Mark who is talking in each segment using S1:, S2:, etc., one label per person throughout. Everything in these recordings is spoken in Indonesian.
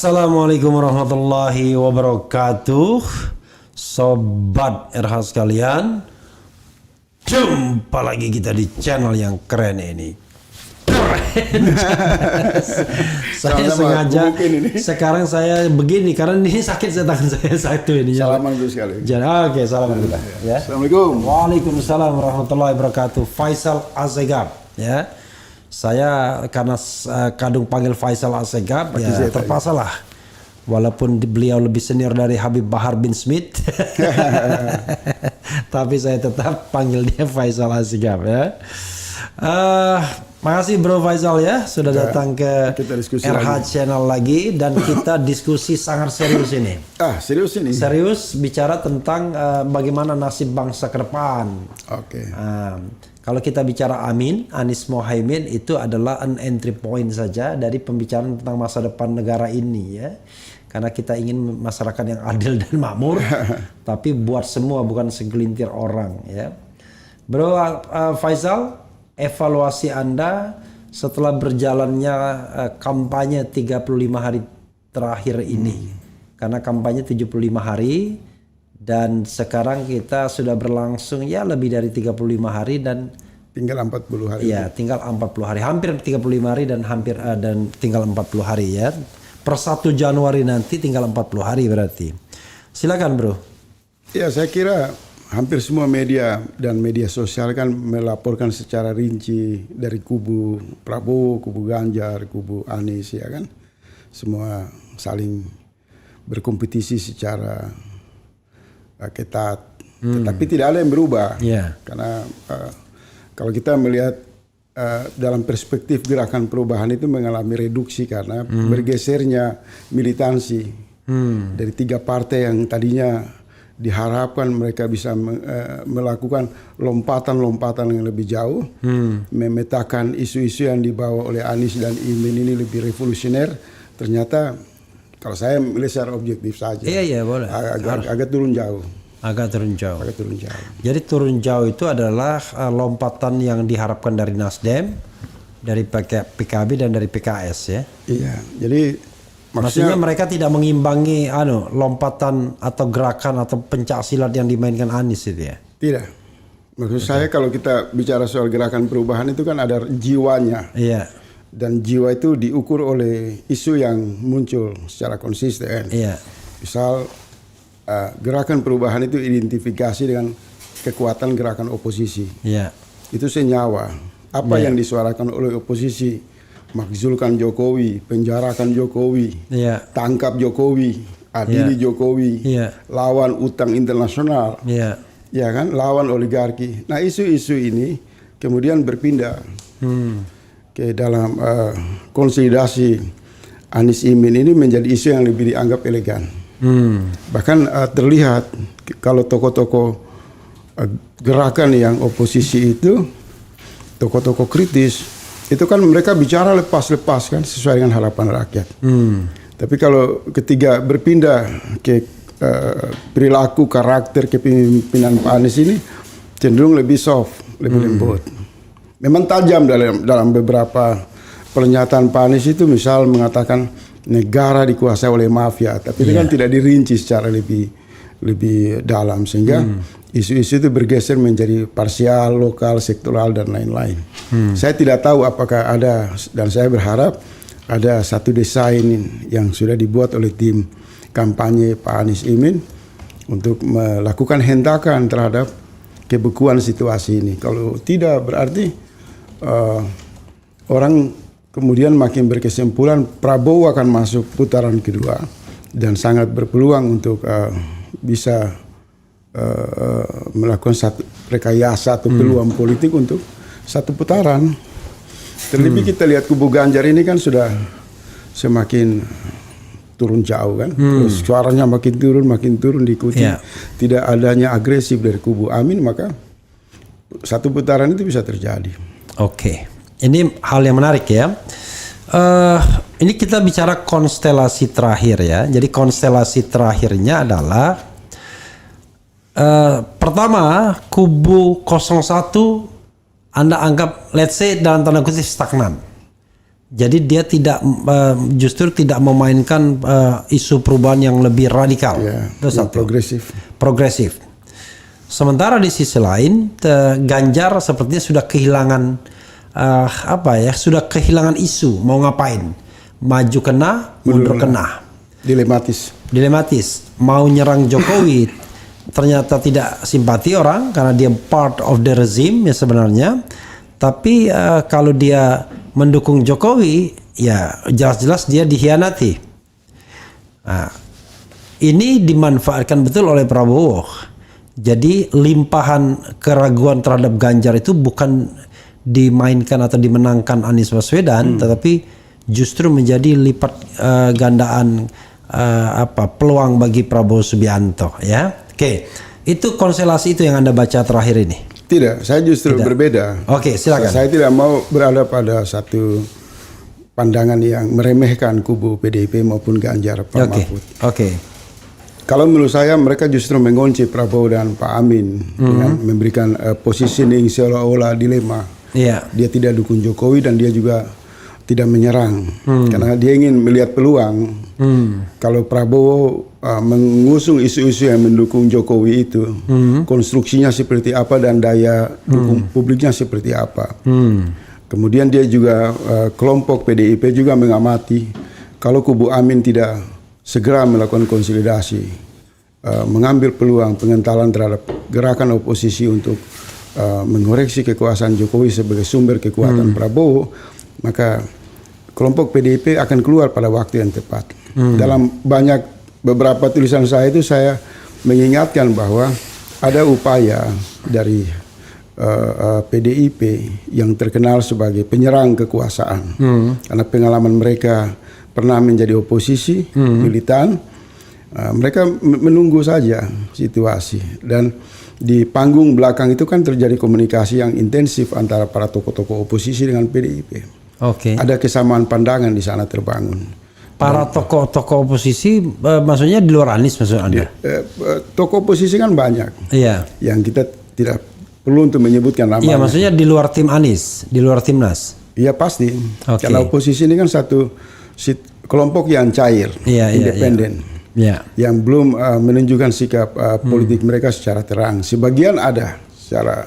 S1: Assalamualaikum warahmatullahi wabarakatuh. Sobat RH sekalian, jumpa lagi kita di channel yang keren ini. Saya sengaja sekarang saya begini karena ini sakit tangan saya satu ini.
S2: Salaman dulu sekali.
S1: Oke, salam dulu. Ya.
S2: Assalamualaikum.
S1: Waalaikumsalam warahmatullahi wabarakatuh. Faisal Assegaf, ya. Saya karena kadung panggil Faisal Assegaf, ya terpaksalah. Walaupun beliau lebih senior dari Habib Bahar bin Smith, tapi saya tetap panggil dia Faisal Assegaf, ya. Makasih Bro Faisal ya sudah datang ke RH Channel lagi dan kita diskusi sangat serius ini.
S2: Serius ini?
S1: Serius bicara tentang bagaimana nasib bangsa ke depan.
S2: Oke.
S1: Kalau kita bicara Anies Mohaimin itu adalah an entry point saja dari pembicaraan tentang masa depan negara ini ya. Karena kita ingin masyarakat yang adil dan makmur, tapi buat semua bukan segelintir orang ya. Bro Faisal, evaluasi Anda setelah berjalannya kampanye 35 hari terakhir ini. Karena kampanye 75 hari dan sekarang kita sudah berlangsung ya lebih dari 35 hari dan
S2: tinggal 40 hari.
S1: Ya, tinggal 40 hari. Hampir 35 hari dan dan tinggal 40 hari ya. Per 1 Januari nanti tinggal 40 hari berarti. Silakan, Bro.
S2: Ya, saya kira hampir semua media dan media sosial kan melaporkan secara rinci dari kubu Prabowo, kubu Ganjar, kubu Anies ya kan. Semua saling berkompetisi secara ketat. Tetapi tidak ada yang berubah. Karena kalau kita melihat dalam perspektif gerakan perubahan itu mengalami reduksi karena bergesernya militansi dari 3 partai yang tadinya diharapkan mereka bisa melakukan lompatan-lompatan yang lebih jauh, memetakan isu-isu yang dibawa oleh Anies dan Imin ini lebih revolusioner. Ternyata kalau saya melihat secara objektif saja,
S1: boleh.
S2: Agak turun jauh.
S1: Agak turun jauh. Jadi turun jauh itu adalah lompatan yang diharapkan dari Nasdem, dari PKB dan dari PKS ya. Iya.
S2: Jadi
S1: maksudnya mereka tidak mengimbangi lompatan atau gerakan atau pencak silat yang dimainkan Anies itu ya?
S2: Tidak. Maksud saya kalau kita bicara soal gerakan perubahan itu kan ada jiwanya.
S1: Iya.
S2: Dan jiwa itu diukur oleh isu yang muncul secara konsisten.
S1: Iya.
S2: Misal gerakan perubahan itu identifikasi dengan kekuatan gerakan oposisi.
S1: Iya.
S2: Itu senyawa. Apa yang disuarakan oleh oposisi? Makzulkan Jokowi, penjarakan Jokowi, tangkap Jokowi, adili Jokowi, lawan utang internasional, ya kan, lawan oligarki. Nah isu-isu ini kemudian berpindah ke dalam konsolidasi Anies Imin ini menjadi isu yang lebih dianggap elegan. Bahkan terlihat kalau tokoh-tokoh gerakan yang oposisi itu, tokoh-tokoh kritis, itu kan mereka bicara lepas-lepas kan sesuai dengan harapan rakyat. Tapi kalau ketiga berpindah ke perilaku karakter kepemimpinan Pak Anies ini cenderung lebih soft, lebih lembut. Memang tajam dalam beberapa pernyataan Pak Anies itu, misal mengatakan negara dikuasai oleh mafia, tapi itu kan tidak dirinci secara lebih dalam sehingga isu-isu itu bergeser menjadi parsial, lokal, sektoral dan lain-lain. Saya tidak tahu apakah ada, dan saya berharap ada satu desain yang sudah dibuat oleh tim kampanye Pak Anies Imin untuk melakukan hentakan terhadap kebekuan situasi ini. Kalau tidak berarti orang kemudian makin berkesimpulan Prabowo akan masuk putaran kedua dan sangat berpeluang untuk bisa melakukan satu rekayasa atau peluang politik untuk satu putaran. Terlebih kita lihat kubu Ganjar ini kan sudah semakin turun jauh kan, terus suaranya makin turun diikuti tidak adanya agresif dari kubu Amin, maka satu putaran itu bisa terjadi.
S1: Oke, ini hal yang menarik ya. Ini kita bicara konstelasi terakhir ya. Jadi konstelasi terakhirnya adalah pertama, kubu 01 Anda anggap let's say dalam tanda kutip stagnan. Jadi dia justru tidak memainkan isu perubahan yang lebih radikal. Itu satu. Progresif. Sementara di sisi lain Ganjar sepertinya sudah kehilangan sudah kehilangan isu mau ngapain. Maju kena, mundur kena. Dilematis. Mau nyerang Jokowi ternyata tidak simpati orang karena dia part of the regime ya sebenarnya. Tapi kalau dia mendukung Jokowi, ya jelas-jelas dia dikhianati. Nah, ini dimanfaatkan betul oleh Prabowo. Jadi limpahan keraguan terhadap Ganjar itu bukan dimainkan atau dimenangkan Anies Baswedan, tetapi justru menjadi lipat gandaan peluang bagi Prabowo Subianto. Ya, oke. Itu konstelasi itu yang Anda baca terakhir ini.
S2: Tidak, saya justru berbeda.
S1: Oke, silakan.
S2: Saya tidak mau berada pada satu pandangan yang meremehkan kubu PDIP maupun Ganjar Pak Mahfud.
S1: Oke.
S2: Kalau menurut saya mereka justru mengunci Prabowo dan Pak Amin dengan memberikan positioning seolah-olah dilema. Dia tidak dukung Jokowi dan dia juga tidak menyerang karena dia ingin melihat peluang. Kalau Prabowo mengusung isu-isu yang mendukung Jokowi itu, konstruksinya seperti apa dan daya dukung publiknya seperti apa. Kemudian dia juga kelompok PDIP juga mengamati kalau kubu Amin tidak segera melakukan konsolidasi, mengambil peluang pengentalan terhadap gerakan oposisi untuk mengoreksi kekuasaan Jokowi sebagai sumber kekuatan Prabowo, maka kelompok PDIP akan keluar pada waktu yang tepat. Dalam beberapa tulisan saya itu saya mengingatkan bahwa ada upaya dari PDIP yang terkenal sebagai penyerang kekuasaan, karena pengalaman mereka pernah menjadi oposisi militan. Mereka menunggu saja situasi, dan di panggung belakang itu kan terjadi komunikasi yang intensif antara para tokoh-tokoh oposisi dengan PDIP. Ada kesamaan pandangan di sana terbangun. Para
S1: tokoh-tokoh oposisi maksudnya di luar Anies maksud Anda?
S2: Tokoh oposisi kan banyak. Iya. Yang kita tidak perlu untuk menyebutkan namanya.
S1: Iya, maksudnya di luar tim Anies, di luar timnas.
S2: Iya pasti. Karena oposisi ini kan satu kelompok yang cair, independen. Yang belum menunjukkan sikap politik mereka secara terang. Sebagian ada secara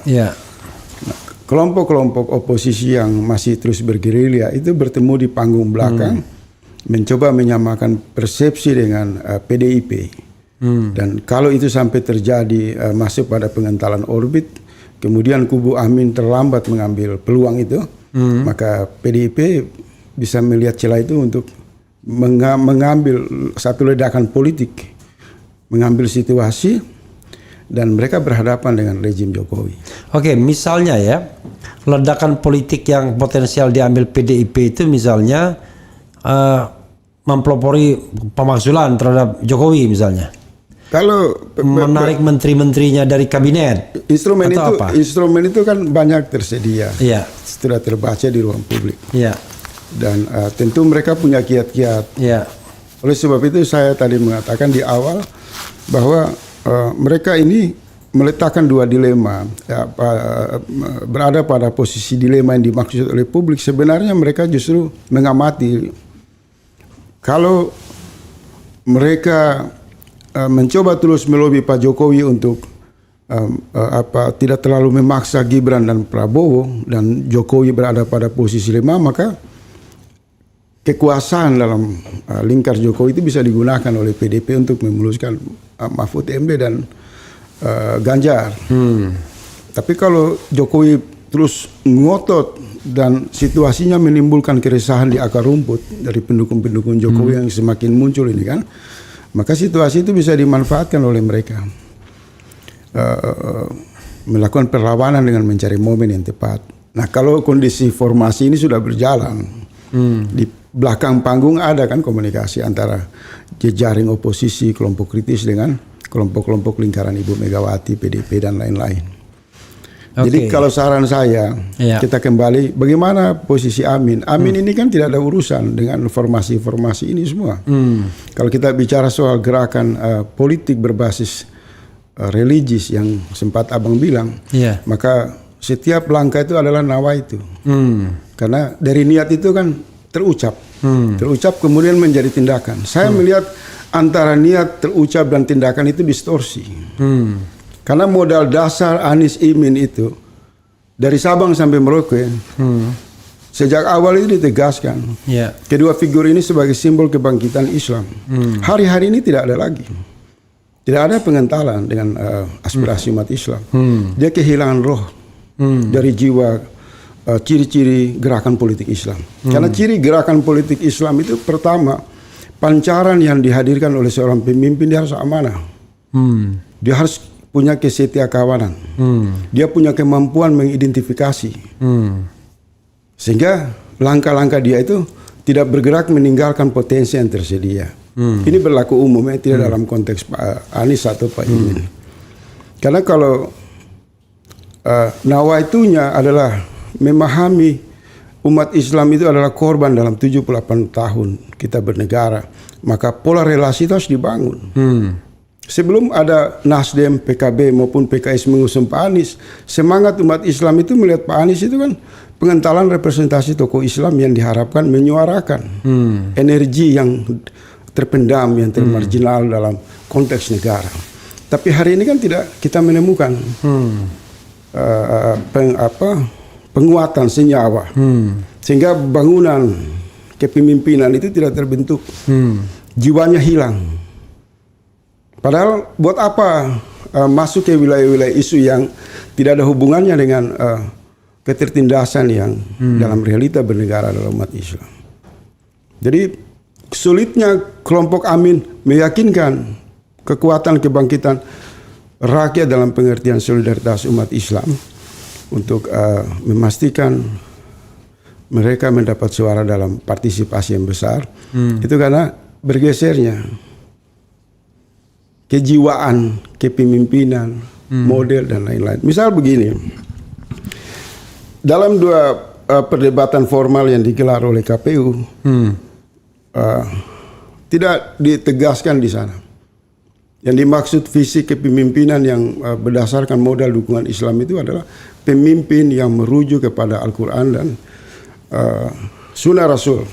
S2: kelompok-kelompok oposisi yang masih terus bergerilya itu bertemu di panggung belakang, mencoba menyamakan persepsi dengan PDIP. Dan kalau itu sampai terjadi masuk pada pengentalan orbit, kemudian kubu Amin terlambat mengambil peluang itu, maka PDIP bisa melihat celah itu untuk mengambil satu ledakan politik, mengambil situasi, dan mereka berhadapan dengan rejim Jokowi.
S1: Misalnya ya, ledakan politik yang potensial diambil PDIP itu misalnya mempelopori pemakzulan terhadap Jokowi misalnya.
S2: Kalau
S1: menarik menteri-menterinya dari kabinet.
S2: Instrumen itu kan banyak tersedia. Sudah terbaca di ruang publik. Dan tentu mereka punya kiat-kiat. Oleh sebab itu saya tadi mengatakan di awal bahwa mereka ini meletakkan dua dilema, berada pada posisi dilema yang dimaksud oleh publik. Sebenarnya mereka justru mengamati kalau mereka mencoba terus melobi Pak Jokowi untuk tidak terlalu memaksa Gibran dan Prabowo, dan Jokowi berada pada posisi lemah, maka kekuasaan dalam lingkar Jokowi itu bisa digunakan oleh PDIP untuk memuluskan Mahfud MD dan Ganjar. Tapi kalau Jokowi terus ngotot dan situasinya menimbulkan keresahan di akar rumput dari pendukung-pendukung Jokowi yang semakin muncul ini kan, maka situasi itu bisa dimanfaatkan oleh mereka, melakukan perlawanan dengan mencari momen yang tepat. Nah, kalau kondisi formasi ini sudah berjalan, di belakang panggung ada kan komunikasi antara jejaring oposisi, kelompok kritis dengan kelompok-kelompok lingkaran Ibu Megawati, PDIP dan lain-lain. Jadi kalau saran saya, kita kembali bagaimana posisi Amin. Amin ini kan tidak ada urusan dengan formasi-formasi ini semua. Kalau kita bicara soal gerakan politik berbasis religius yang sempat Abang bilang, maka setiap langkah itu adalah nawaitu. Karena dari niat itu kan terucap kemudian menjadi tindakan. Saya melihat antara niat, terucap dan tindakan itu distorsi. Karena modal dasar Anies Imin itu dari Sabang sampai Merauke sejak awal itu ditegaskan. Kedua figur ini sebagai simbol kebangkitan Islam. Hari-hari ini tidak ada lagi. Tidak ada pengentalan dengan aspirasi umat Islam. Dia kehilangan roh dari jiwa ciri-ciri gerakan politik Islam. Karena ciri gerakan politik Islam itu pertama, pancaran yang dihadirkan oleh seorang pemimpin dia harus amanah. Dia harus punya kesetiakawanan. Dia punya kemampuan mengidentifikasi. Sehingga langkah-langkah dia itu tidak bergerak meninggalkan potensi yang tersedia. Ini berlaku umum, tidak dalam konteks Pak Anies atau Pak Imin. Karena kalau nawaitunya adalah memahami umat Islam itu adalah korban dalam 78 tahun kita bernegara, maka pola relasi itu harus dibangun. Sebelum ada Nasdem, PKB maupun PKS mengusung Pak Anies, semangat umat Islam itu melihat Pak Anies itu kan pengentalan representasi tokoh Islam yang diharapkan menyuarakan energi yang terpendam, yang termarginal dalam konteks negara. Tapi hari ini kan tidak kita menemukan penguatan senyawa, sehingga bangunan kepemimpinan itu tidak terbentuk, jiwanya hilang. Padahal buat apa masuk ke wilayah-wilayah isu yang tidak ada hubungannya dengan ketertindasan yang dalam realita bernegara dalam umat Islam. Jadi sulitnya kelompok Amin meyakinkan kekuatan kebangkitan rakyat dalam pengertian solidaritas umat Islam untuk memastikan mereka mendapat suara dalam partisipasi yang besar. Itu karena bergesernya kejiwaan, kepemimpinan, model dan lain-lain. Misal begini, dalam dua perdebatan formal yang digelar oleh KPU, tidak ditegaskan di sana. Yang dimaksud visi kepemimpinan yang berdasarkan modal dukungan Islam itu adalah pemimpin yang merujuk kepada Al-Quran dan Sunnah Rasul.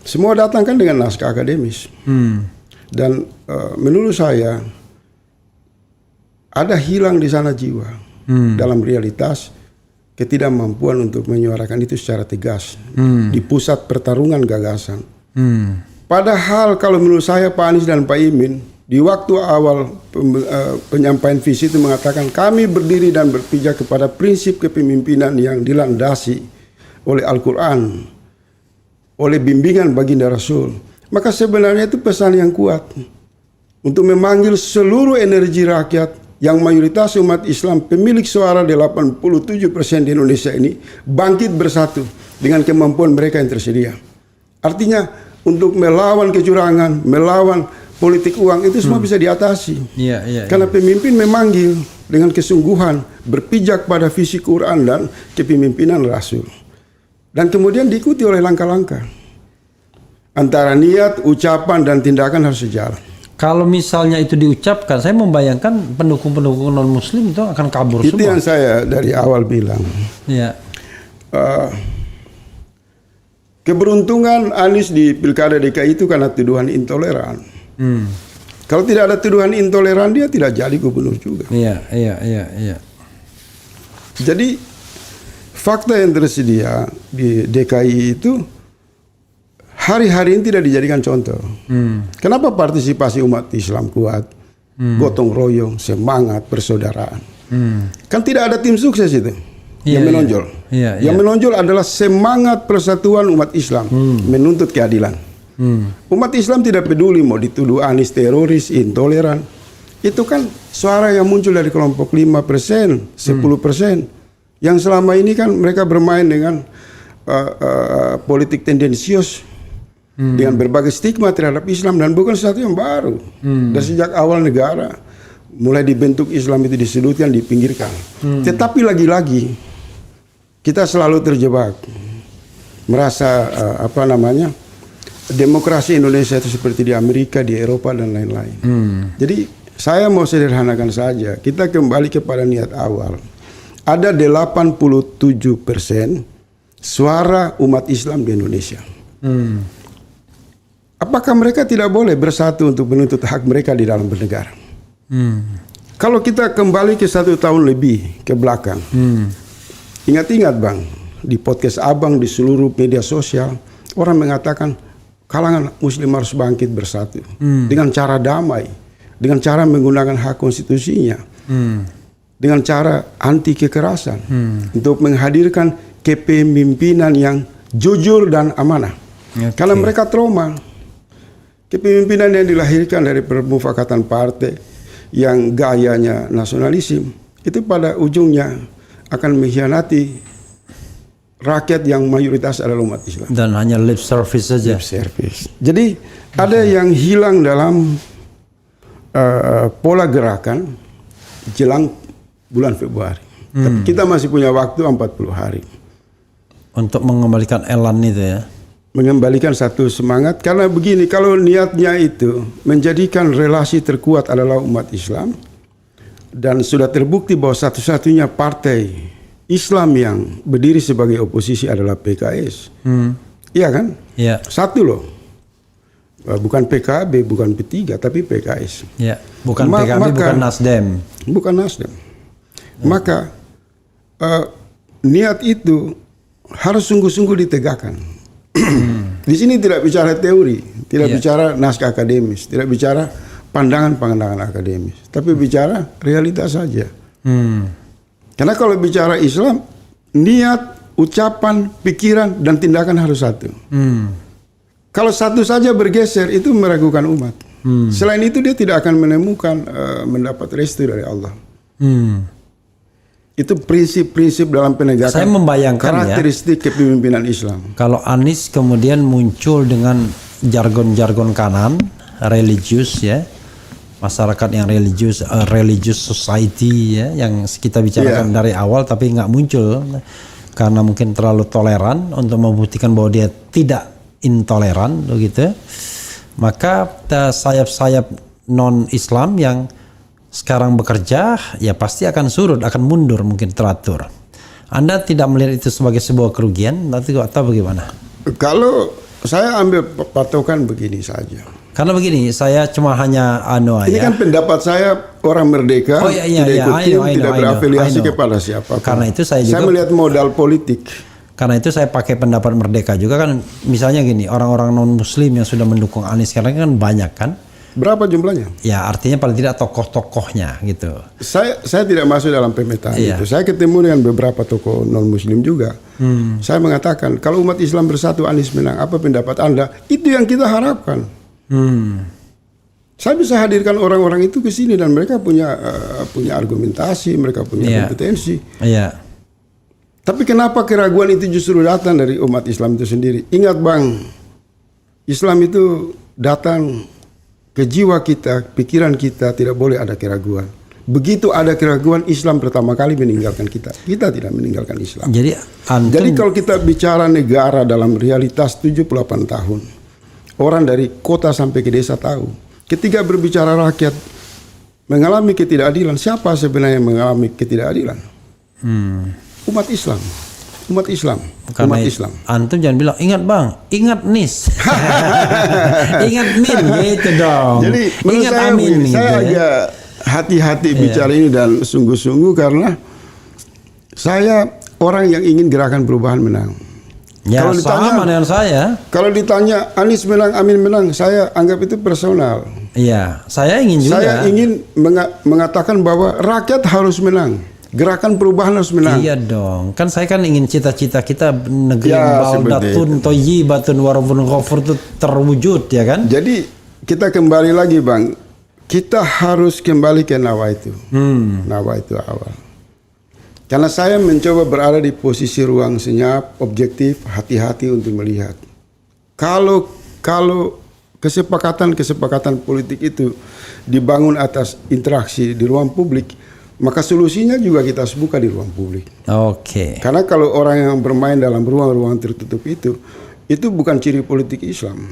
S2: Semua datang kan dengan naskah akademis. Dan menurut saya ada hilang di sana jiwa dalam realitas ketidakmampuan untuk menyuarakan itu secara tegas di pusat pertarungan gagasan. Padahal kalau menurut saya Pak Anies dan Pak Imin di waktu awal penyampaian visi itu mengatakan kami berdiri dan berpijak kepada prinsip kepemimpinan yang dilandasi oleh Al-Quran, oleh bimbingan baginda Rasul. Maka sebenarnya itu pesan yang kuat untuk memanggil seluruh energi rakyat yang mayoritas umat Islam pemilik suara 87% di Indonesia ini bangkit bersatu dengan kemampuan mereka yang tersedia. Artinya untuk melawan kecurangan, melawan politik uang itu semua bisa diatasi. Karena pemimpin memanggil dengan kesungguhan berpijak pada visi Quran dan kepemimpinan Rasul. Dan kemudian diikuti oleh langkah-langkah. Antara niat, ucapan dan tindakan harus sejalan.
S1: Kalau misalnya itu diucapkan, saya membayangkan pendukung-pendukung non-muslim itu akan kabur semua.
S2: Itu yang saya dari awal bilang. Keberuntungan Anies di Pilkada DKI itu karena tuduhan intoleran. Kalau tidak ada tuduhan intoleran dia tidak jadi gubernur juga. Jadi fakta yang tersedia di DKI itu hari-hari ini tidak dijadikan contoh. Kenapa partisipasi umat Islam kuat, gotong royong, semangat, persaudaraan? Kan tidak ada tim sukses itu yang menonjol. Yang menonjol adalah semangat persatuan umat Islam menuntut keadilan. Umat Islam tidak peduli mau dituduh Anies teroris, intoleran. Itu kan suara yang muncul dari kelompok 5%, 10%. Yang selama ini kan mereka bermain dengan politik tendensius dengan berbagai stigma terhadap Islam dan bukan sesuatu yang baru. Dan sejak awal negara mulai dibentuk Islam itu disudutkan, dipinggirkan. Tetapi lagi-lagi kita selalu terjebak merasa demokrasi Indonesia itu seperti di Amerika, di Eropa dan lain-lain. Jadi saya mau sederhanakan saja. Kita kembali kepada niat awal. Ada 87% suara umat Islam di Indonesia. Apakah mereka tidak boleh bersatu untuk menuntut hak mereka di dalam bernegara? Kalau kita kembali ke 1 tahun lebih ke belakang, ingat-ingat Bang, di podcast Abang, di seluruh media sosial, orang mengatakan kalangan Muslim harus bangkit bersatu dengan cara damai, dengan cara menggunakan hak konstitusinya, dengan cara anti kekerasan, untuk menghadirkan kepemimpinan yang jujur dan amanah. Karena mereka trauma. Kepemimpinan yang dilahirkan dari permufakatan partai yang gayanya nasionalisme itu pada ujungnya akan mengkhianati rakyat yang mayoritas adalah umat Islam.
S1: Dan hanya lip service saja.
S2: Lip service. Jadi ada yang hilang dalam pola gerakan jelang bulan Februari. Tapi kita masih punya waktu 40 hari.
S1: Untuk mengembalikan elan itu ya.
S2: Mengembalikan satu semangat, karena begini, kalau niatnya itu menjadikan relasi terkuat adalah umat Islam, dan sudah terbukti bahwa satu-satunya partai Islam yang berdiri sebagai oposisi adalah PKS. Iya kan? Iya. Satu loh. Bukan PKB, bukan P3, tapi PKS.
S1: Iya. Bukan PKB, bukan Nasdem.
S2: Bukan Nasdem. Maka niat itu harus sungguh-sungguh ditegakkan. Di sini tidak bicara teori, tidak bicara naskah akademis, tidak bicara pandangan-pandangan akademis, tapi bicara realitas saja. Karena kalau bicara Islam, niat, ucapan, pikiran, dan tindakan harus satu. Kalau satu saja bergeser, itu meragukan umat. Selain itu dia tidak akan menemukan mendapat restu dari Allah. Itu prinsip-prinsip dalam penegakan.
S1: Saya membayangkan
S2: karakteristik kepemimpinan Islam.
S1: Kalau Anies kemudian muncul dengan jargon-jargon kanan, religius ya, masyarakat yang religius, religious society ya, yang kita bicarakan dari awal tapi nggak muncul karena mungkin terlalu toleran untuk membuktikan bahwa dia tidak intoleran, begitu. Maka sayap-sayap non-Islam yang sekarang bekerja ya pasti akan surut, akan mundur, mungkin teratur. Anda tidak melihat itu sebagai sebuah kerugian atau bagaimana?
S2: Kalau saya ambil patokan begini saja.
S1: Karena begini, saya cuma hanya
S2: ini kan pendapat saya, orang merdeka, tidak ikut tim, tidak berafiliasi kepada siapa.
S1: Karena itu saya
S2: melihat modal politik.
S1: Karena itu saya pakai pendapat merdeka juga kan. Misalnya gini, orang-orang non Muslim yang sudah mendukung Anies sekarang kan banyak kan.
S2: Berapa jumlahnya?
S1: Ya artinya paling tidak tokoh-tokohnya gitu.
S2: Saya tidak masuk dalam pemetaan itu. Saya ketemu dengan beberapa tokoh non Muslim juga. Saya mengatakan kalau umat Islam bersatu Anies menang. Apa pendapat Anda? Itu yang kita harapkan. Saya bisa hadirkan orang-orang itu ke sini dan mereka punya argumentasi, mereka punya kompetensi. Tapi kenapa keraguan itu justru datang dari umat Islam itu sendiri? Ingat Bang, Islam itu datang ke jiwa kita, pikiran kita, tidak boleh ada keraguan. Begitu ada keraguan, Islam pertama kali meninggalkan kita. Kita tidak meninggalkan Islam.
S1: Jadi
S2: kalau kita bicara negara dalam realitas 78 tahun, orang dari kota sampai ke desa tahu. Ketika berbicara rakyat mengalami ketidakadilan, siapa sebenarnya yang mengalami ketidakadilan? Umat Islam. Umat Islam.
S1: Karena
S2: umat Islam.
S1: Antum jangan bilang ingat Bang, ingat Nis. Ingat Min gitu dong.
S2: Jadi menurut
S1: ingat
S2: saya,
S1: Amin, gitu,
S2: saya agak hati-hati bicara ini dan sungguh-sungguh karena saya orang yang ingin gerakan perubahan menang.
S1: Ya, kalau ditanya sama dengan saya.
S2: Kalau ditanya Anies menang, Amin menang, saya anggap itu personal.
S1: Iya, saya ingin juga.
S2: Saya ingin mengatakan bahwa rakyat harus menang. Gerakan perubahan harus menang.
S1: Iya dong. Kan saya kan ingin cita-cita kita negeri baldatun thayyibatun wa rabbun ghafur itu terwujud ya kan?
S2: Jadi kita kembali lagi Bang. Kita harus kembali ke nawaitu. Nawaitu awal. Karena saya mencoba berada di posisi ruang senyap, objektif, hati-hati untuk melihat. Kalau kesepakatan politik itu dibangun atas interaksi di ruang publik, maka solusinya juga kita harus buka di ruang publik.
S1: Oke.
S2: Karena kalau orang yang bermain dalam ruang-ruang tertutup itu bukan ciri politik Islam.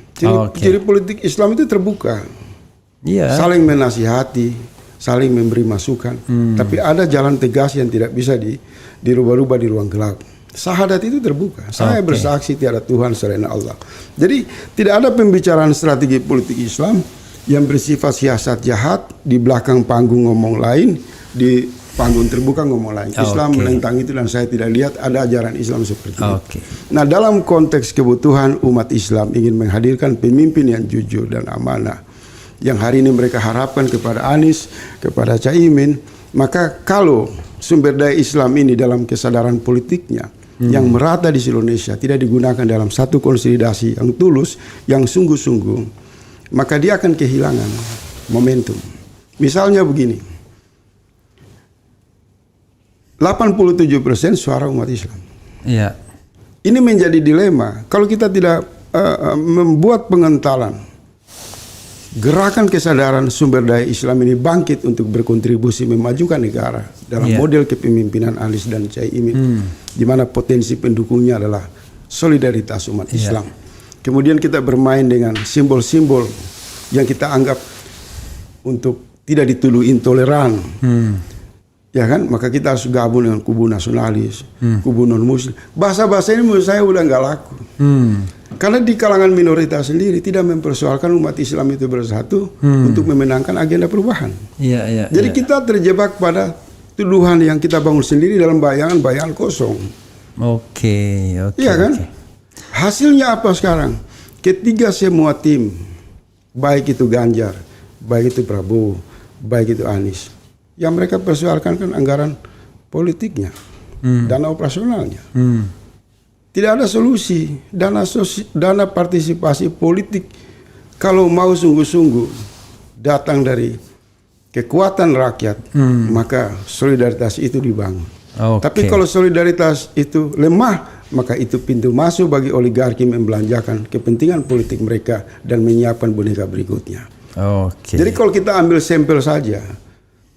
S2: Ciri politik Islam itu terbuka. Saling menasihati, saling memberi masukan. Tapi ada jalan tegas yang tidak bisa dirubah-rubah di ruang gelap. Syahadat itu terbuka. Saya bersaksi tiada Tuhan selain Allah. Jadi tidak ada pembicaraan strategi politik Islam yang bersifat siasat jahat, di belakang panggung ngomong lain, di panggung terbuka ngomong lain. Islam menentang itu dan saya tidak lihat ada ajaran Islam seperti itu. Nah, dalam konteks kebutuhan umat Islam ingin menghadirkan pemimpin yang jujur dan amanah, yang hari ini mereka harapkan kepada Anies, kepada Caimin, maka kalau sumber daya Islam ini dalam kesadaran politiknya yang merata di seluruh Indonesia tidak digunakan dalam satu konsolidasi yang tulus, yang sungguh-sungguh, maka dia akan kehilangan momentum. Misalnya begini, 87% suara umat Islam. Iya. Ini menjadi dilema kalau kita tidak membuat pengentalan. Gerakan kesadaran sumber daya Islam ini bangkit untuk berkontribusi memajukan negara dalam model kepemimpinan Anies dan Caimin, di mana potensi pendukungnya adalah solidaritas umat Islam. Kemudian kita bermain dengan simbol-simbol yang kita anggap untuk tidak dituduh intoleran, ya kan? Maka kita harus gabung dengan kubu nasionalis, kubu non Muslim. Bahasa-bahasa ini menurut saya udah nggak laku. Karena di kalangan minoritas sendiri tidak mempersoalkan umat Islam itu bersatu untuk memenangkan agenda perubahan. Jadi kita terjebak pada tuduhan yang kita bangun sendiri dalam bayangan-bayangan kosong. Iya kan? Hasilnya apa sekarang? Ketiga semua tim, baik itu Ganjar, baik itu Prabowo, baik itu Anies, yang mereka persoalkan kan anggaran politiknya, dana operasionalnya. Tidak ada solusi. Dana partisipasi politik kalau mau sungguh-sungguh datang dari kekuatan rakyat, maka solidaritas itu dibangun. Tapi kalau solidaritas itu lemah, maka itu pintu masuk bagi oligarki membelanjakan kepentingan politik mereka dan menyiapkan boneka berikutnya. Jadi kalau kita ambil sampel saja,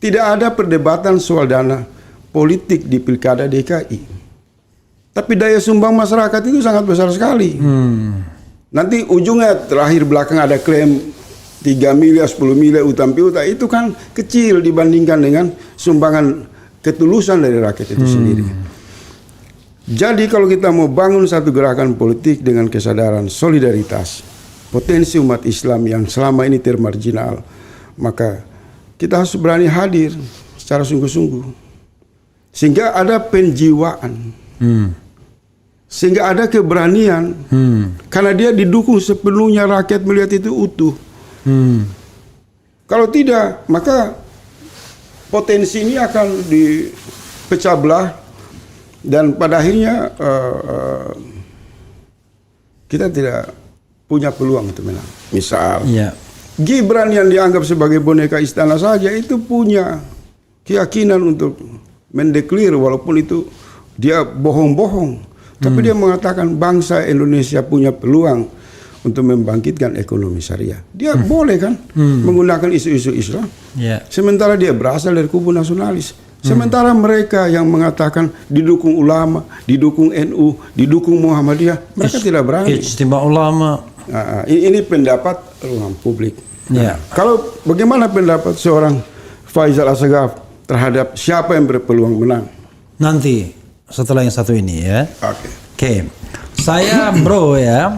S2: tidak ada perdebatan soal dana politik di Pilkada DKI. Tapi daya sumbang masyarakat itu sangat besar sekali. Nanti ujungnya terakhir belakang ada klaim 3 miliar, 10 miliar utang piutang, itu kan kecil dibandingkan dengan sumbangan ketulusan dari rakyat itu sendiri. Jadi kalau kita mau bangun satu gerakan politik dengan kesadaran solidaritas, potensi umat Islam yang selama ini termarginal, maka kita harus berani hadir secara sungguh-sungguh. Sehingga ada penjiwaan. Sehingga ada keberanian, karena dia didukung sepenuhnya, rakyat melihat itu utuh. Kalau tidak, maka potensi ini akan dipecah belah dan pada akhirnya kita tidak punya peluang untuk menang. Misal Gibran yang dianggap sebagai boneka istana saja itu punya keyakinan untuk mendeklir, walaupun itu dia bohong-bohong. Tapi dia mengatakan bangsa Indonesia punya peluang untuk membangkitkan ekonomi syariah. Dia boleh kan menggunakan isu-isu Islam. Sementara dia berasal dari kubu nasionalis. Sementara mereka yang mengatakan didukung ulama, didukung NU, didukung Muhammadiyah, mereka tidak berani.
S1: Ijtima ulama.
S2: Ini pendapat ruang publik. Kalau bagaimana pendapat seorang Faisal Assegaf terhadap siapa yang berpeluang menang?
S1: Nanti setelah yang satu ini ya. Oke. Saya bro ya,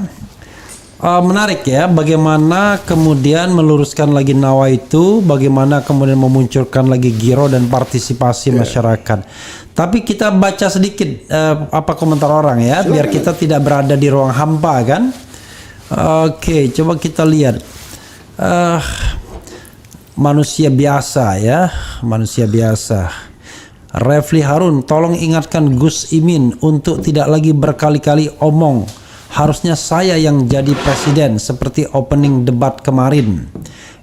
S1: menarik ya bagaimana kemudian meluruskan lagi nawa itu, bagaimana kemudian memunculkan lagi giro dan partisipasi masyarakat. Tapi kita baca sedikit apa komentar orang ya, biar kita tidak berada di ruang hampa kan. Oke, coba kita lihat. Manusia biasa ya, manusia biasa. Refli Harun, tolong ingatkan Gus Imin untuk tidak lagi berkali-kali omong. Harusnya saya yang jadi presiden seperti opening debat kemarin.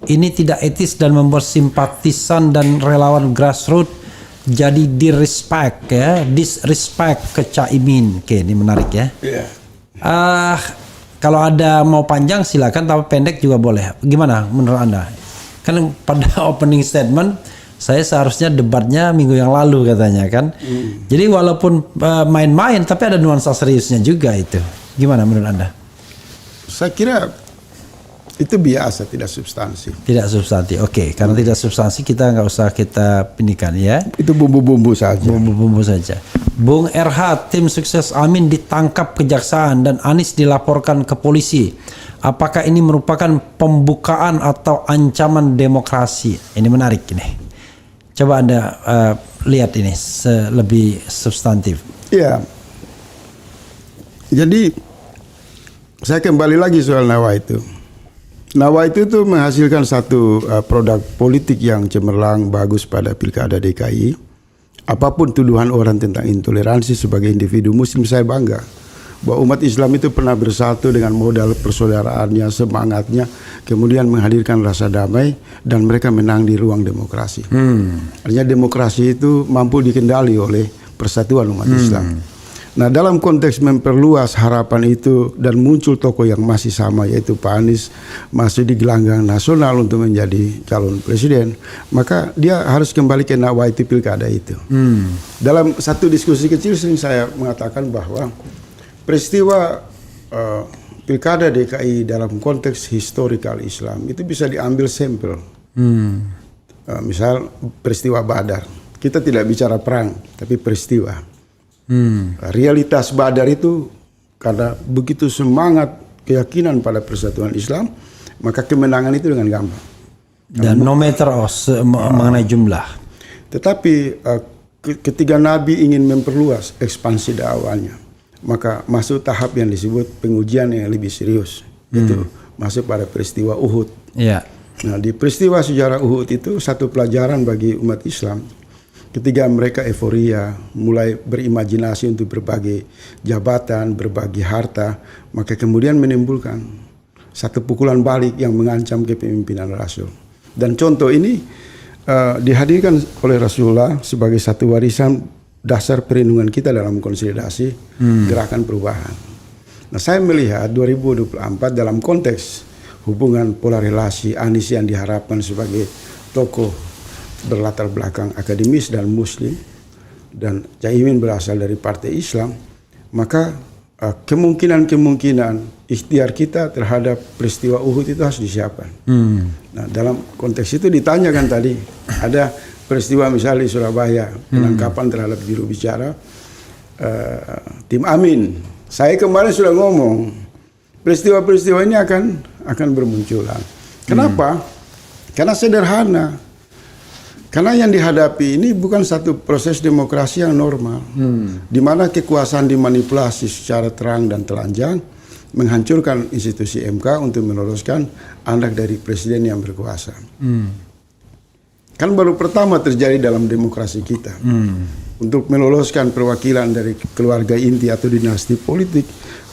S1: Ini tidak etis dan membuat simpatisan dan relawan grassroots jadi disrespect ya, disrespect ke Caimin. Oke, ini menarik ya. Kalau ada mau panjang silakan, tapi pendek juga boleh. Gimana menurut Anda? Kan pada opening statement saya seharusnya debatnya minggu yang lalu katanya kan. Jadi walaupun main-main tapi ada nuansa seriusnya juga itu. Gimana menurut Anda?
S2: Saya kira Itu biasa, tidak substansi.
S1: Tidak substansi, oke. Karena tidak substansi kita nggak usah kita pinikan ya.
S2: Itu bumbu-bumbu saja.
S1: Bumbu-bumbu saja. Bung RH, tim sukses Amin ditangkap kejaksaan dan Anies dilaporkan ke polisi. Apakah ini merupakan pembukaan atau ancaman demokrasi? Ini menarik ini. Coba Anda lihat ini lebih substantif.
S2: Iya. Jadi saya kembali lagi soal Nawaitu. Nawaitu itu menghasilkan satu produk politik yang cemerlang, bagus pada pilkada DKI. Apapun tuduhan orang tentang intoleransi, sebagai individu Muslim saya bangga bahwa umat Islam itu pernah bersatu dengan modal persaudaraannya, semangatnya, kemudian menghadirkan rasa damai dan mereka menang di ruang demokrasi. Artinya demokrasi itu mampu dikendali oleh persatuan umat Islam. Nah, dalam konteks memperluas harapan itu dan muncul tokoh yang masih sama, yaitu Pak Anies masih di gelanggang nasional untuk menjadi calon presiden, maka dia harus kembali ke Nawaitu pilkada itu. Dalam satu diskusi kecil sering saya mengatakan bahwa peristiwa pilkada DKI dalam konteks historikal Islam itu bisa diambil sampel. Misal peristiwa Badar, kita tidak bicara perang, tapi peristiwa. Realitas Badar itu karena begitu semangat keyakinan pada persatuan Islam, maka kemenangan itu dengan gampang.
S1: Dan no matter mengenai jumlah.
S2: Tetapi ketika Nabi ingin memperluas ekspansi dakwahnya, maka masuk tahap yang disebut pengujian yang lebih serius. Itu masuk pada peristiwa Uhud. Nah, di peristiwa sejarah Uhud itu satu pelajaran bagi umat Islam. Ketika mereka euforia, mulai berimajinasi untuk berbagai jabatan, berbagi harta, maka kemudian menimbulkan satu pukulan balik yang mengancam kepemimpinan Rasul. Dan contoh ini dihadirkan oleh Rasulullah sebagai satu warisan dasar perlindungan kita dalam konsolidasi gerakan perubahan. Nah, saya melihat 2024 dalam konteks hubungan pola relasi Anies yang diharapkan sebagai tokoh berlatar belakang akademis dan muslim, dan Caimin berasal dari partai Islam, maka kemungkinan ikhtiar kita terhadap peristiwa Uhud itu harus disiapkan. Nah, dalam konteks itu ditanyakan tadi, ada peristiwa misalnya di Surabaya, penangkapan terhadap juru bicara tim Amin. Saya kemarin sudah ngomong, peristiwa-peristiwa ini akan bermunculan. Kenapa? Karena sederhana. Karena yang dihadapi ini bukan satu proses demokrasi yang normal, di mana kekuasaan dimanipulasi secara terang dan telanjang, menghancurkan institusi MK untuk meloloskan anak dari presiden yang berkuasa. Kan baru pertama terjadi dalam demokrasi kita. Untuk meloloskan perwakilan dari keluarga inti atau dinasti politik,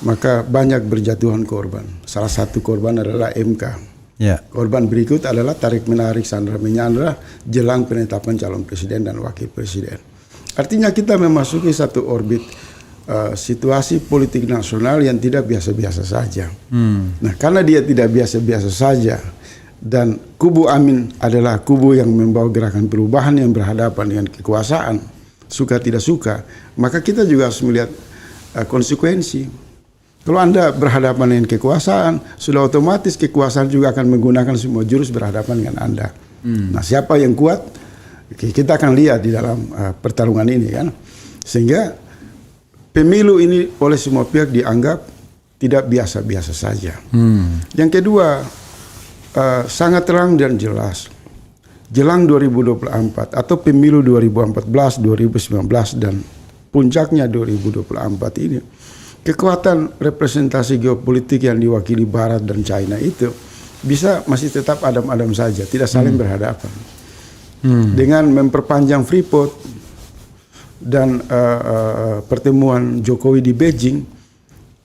S2: maka banyak berjatuhan korban. Salah satu korban adalah MK. Korban berikut adalah tarik menarik sandra menyandra jelang penetapan calon presiden dan wakil presiden. Artinya kita memasuki satu orbit situasi politik nasional yang tidak biasa-biasa saja. Nah, karena dia tidak biasa-biasa saja dan kubu Amin adalah kubu yang membawa gerakan perubahan yang berhadapan dengan kekuasaan, suka tidak suka, maka kita juga harus melihat konsekuensi. Kalau Anda berhadapan dengan kekuasaan, sudah otomatis kekuasaan juga akan menggunakan semua jurus berhadapan dengan Anda. Nah, siapa yang kuat, kita akan lihat di dalam pertarungan ini kan. Sehingga pemilu ini oleh semua pihak dianggap tidak biasa-biasa saja. Yang kedua, sangat terang dan jelas. Jelang 2024 atau pemilu 2014, 2019 dan puncaknya 2024 ini, kekuatan representasi geopolitik yang diwakili Barat dan China itu bisa masih tetap adam-adam saja, tidak saling berhadapan. Dengan memperpanjang Freeport dan pertemuan Jokowi di Beijing,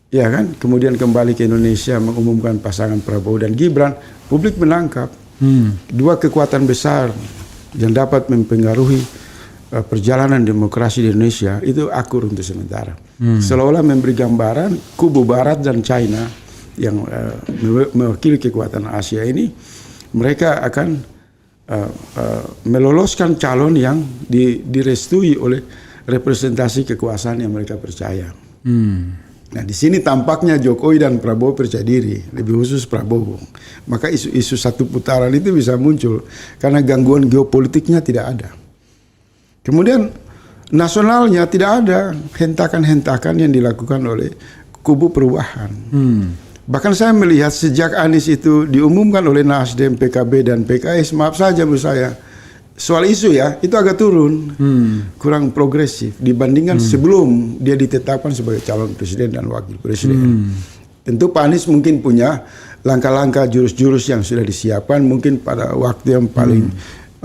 S2: ya kan, kemudian kembali ke Indonesia mengumumkan pasangan Prabowo dan Gibran, publik menangkap dua kekuatan besar yang dapat mempengaruhi perjalanan demokrasi di Indonesia itu akur untuk sementara. Seolah-olah memberi gambaran kubu Barat dan China yang mewakili kekuatan Asia ini, mereka akan meloloskan calon yang direstui oleh representasi kekuasaan yang mereka percaya. Nah di sini tampaknya Jokowi dan Prabowo percaya diri, lebih khusus Prabowo. Maka isu-isu satu putaran itu bisa muncul karena gangguan geopolitiknya tidak ada. Kemudian nasionalnya tidak ada hentakan-hentakan yang dilakukan oleh kubu perubahan. Bahkan saya melihat sejak Anies itu diumumkan oleh Nasdem, PKB dan PKS, maaf saja menurut saya, soal isu ya, itu agak turun, kurang progresif dibandingkan sebelum dia ditetapkan sebagai calon presiden dan wakil presiden. Tentu Pak Anies mungkin punya langkah-langkah jurus-jurus yang sudah disiapkan, mungkin pada waktu yang paling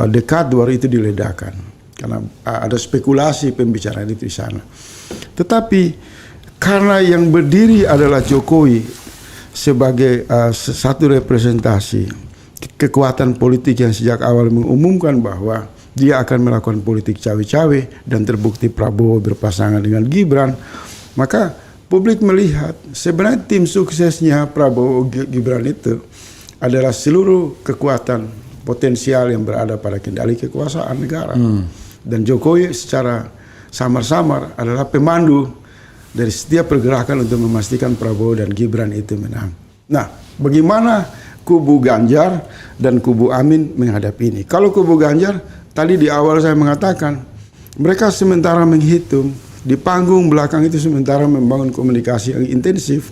S2: dekat baru itu diledakkan. Karena ada spekulasi pembicaraan itu di sana. Tetapi karena yang berdiri adalah Jokowi sebagai satu representasi kekuatan politik yang sejak awal mengumumkan bahwa dia akan melakukan politik cawe-cawe dan terbukti Prabowo berpasangan dengan Gibran, maka publik melihat sebenarnya tim suksesnya Prabowo Gibran itu adalah seluruh kekuatan potensial yang berada pada kendali kekuasaan negara. Dan Jokowi secara samar-samar adalah pemandu dari setiap pergerakan untuk memastikan Prabowo dan Gibran itu menang. Nah, bagaimana kubu Ganjar dan kubu Amin menghadapi ini? Kalau kubu Ganjar, tadi di awal saya mengatakan, mereka sementara menghitung, di panggung belakang itu sementara membangun komunikasi yang intensif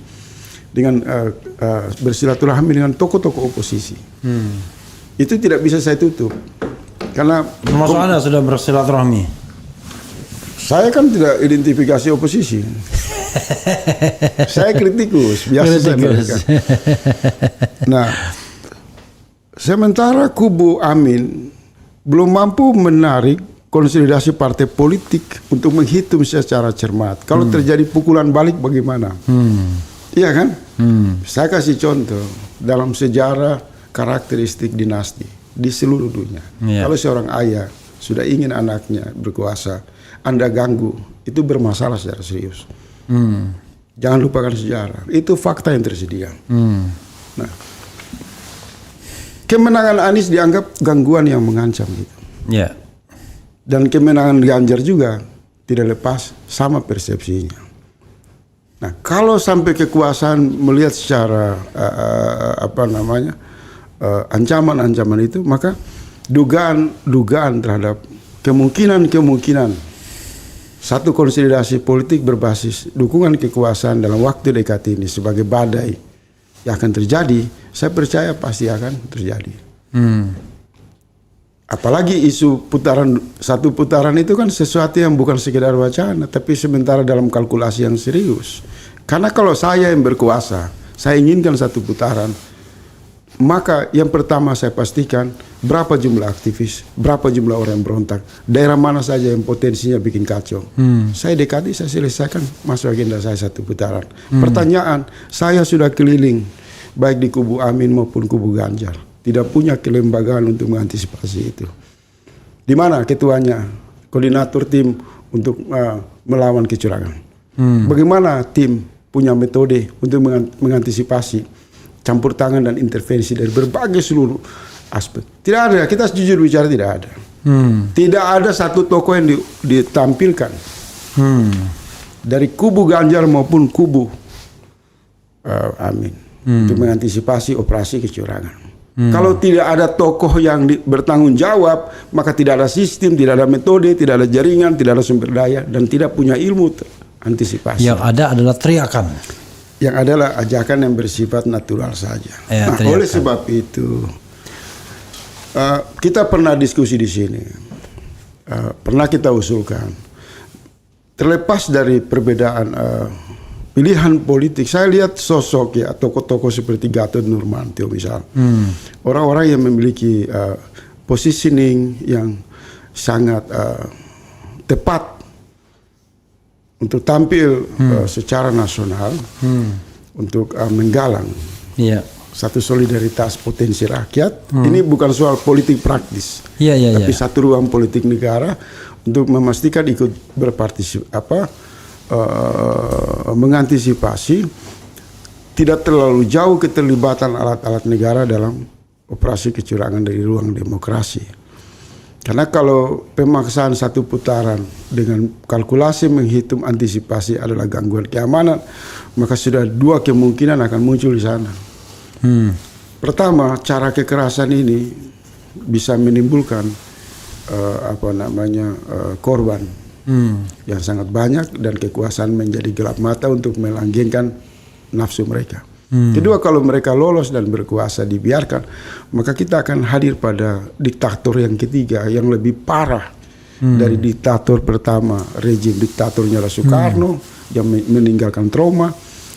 S2: dengan bersilaturahmi dengan tokoh-tokoh oposisi. Itu tidak bisa saya tutup. Karena
S1: termasuk Anda sudah bersilaturahmi?
S2: Saya kan tidak identifikasi oposisi. Saya kritikus, biasa saya mereka. Nah, sementara kubu Amin belum mampu menarik konsolidasi partai politik untuk menghitung secara cermat. Kalau terjadi pukulan balik bagaimana? Iya kan? Saya kasih contoh dalam sejarah karakteristik dinasti di seluruh dunia. Kalau seorang ayah sudah ingin anaknya berkuasa, Anda ganggu, itu bermasalah secara serius. Jangan lupakan sejarah. Itu fakta yang tersedia. Nah, kemenangan Anies dianggap gangguan yang mengancam gitu. Dan kemenangan Ganjar juga tidak lepas sama persepsinya. Nah, kalau sampai kekuasaan melihat secara ancaman-ancaman itu, maka dugaan terhadap kemungkinan satu konsolidasi politik berbasis dukungan kekuasaan dalam waktu dekat ini sebagai badai yang akan terjadi, saya percaya pasti akan terjadi. Apalagi isu satu putaran itu kan sesuatu yang bukan sekedar wacana, tapi sementara dalam kalkulasi yang serius. Karena kalau saya yang berkuasa, saya inginkan satu putaran, maka yang pertama saya pastikan berapa jumlah aktivis, berapa jumlah orang yang berontak, daerah mana saja yang potensinya bikin kacau. Saya dekati, saya selesaikan masuk agenda saya satu putaran. Pertanyaan, saya sudah keliling baik di kubu Amin maupun kubu Ganjar, tidak punya kelembagaan untuk mengantisipasi itu. Di mana ketuanya, koordinator tim untuk melawan kecurangan? Bagaimana tim punya metode untuk mengantisipasi campur tangan dan intervensi dari berbagai seluruh aspek? Tidak ada, kita jujur bicara tidak ada. Tidak ada satu tokoh yang ditampilkan dari kubu Ganjar maupun kubu Amin untuk mengantisipasi operasi kecurangan. Kalau tidak ada tokoh yang bertanggung jawab, maka tidak ada sistem, tidak ada metode, tidak ada jaringan, tidak ada sumber daya, dan tidak punya ilmu antisipasi.
S1: Yang ada adalah teriakan.
S2: Yang adalah ajakan yang bersifat natural saja. Nah, oleh sebab itu, kita pernah diskusi di sini, pernah kita usulkan, terlepas dari perbedaan pilihan politik, saya lihat sosok ya tokoh-tokoh seperti Gatot Nurmantio misal, orang-orang yang memiliki positioning yang sangat tepat untuk tampil secara nasional, untuk menggalang satu solidaritas potensi rakyat. Ini bukan soal politik praktis, tapi satu ruang politik negara untuk memastikan ikut berpartisipasi, mengantisipasi tidak terlalu jauh keterlibatan alat-alat negara dalam operasi kecurangan dari ruang demokrasi. Karena kalau pemaksaan satu putaran dengan kalkulasi menghitung antisipasi adalah gangguan keamanan, maka sudah dua kemungkinan akan muncul di sana. Pertama, cara kekerasan ini bisa menimbulkan korban yang sangat banyak dan kekuasaan menjadi gelap mata untuk melanggengkan nafsu mereka. Kedua, kalau mereka lolos dan berkuasa dibiarkan, maka kita akan hadir pada diktator yang ketiga yang lebih parah dari diktator pertama, rejim diktatornya Soekarno yang meninggalkan trauma,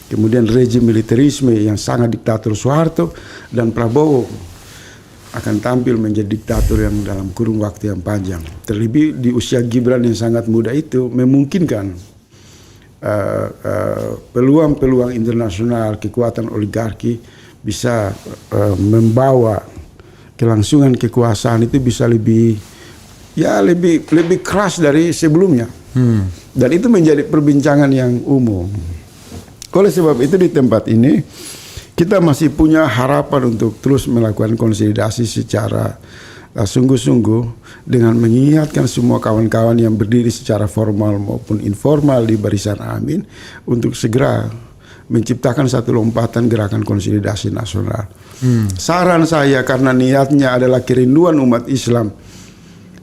S2: kemudian rejim militerisme yang sangat diktator Soeharto, dan Prabowo akan tampil menjadi diktator yang dalam kurun waktu yang panjang. Terlebih di usia Gibran yang sangat muda itu memungkinkan peluang-peluang internasional, kekuatan oligarki bisa membawa kelangsungan kekuasaan itu bisa lebih keras dari sebelumnya. Dan itu menjadi perbincangan yang umum. Oleh sebab itu di tempat ini kita masih punya harapan untuk terus melakukan konsolidasi secara sungguh-sungguh dengan mengingatkan semua kawan-kawan yang berdiri secara formal maupun informal di barisan Amin untuk segera menciptakan satu lompatan gerakan konsolidasi nasional. Saran saya, karena niatnya adalah kerinduan umat Islam,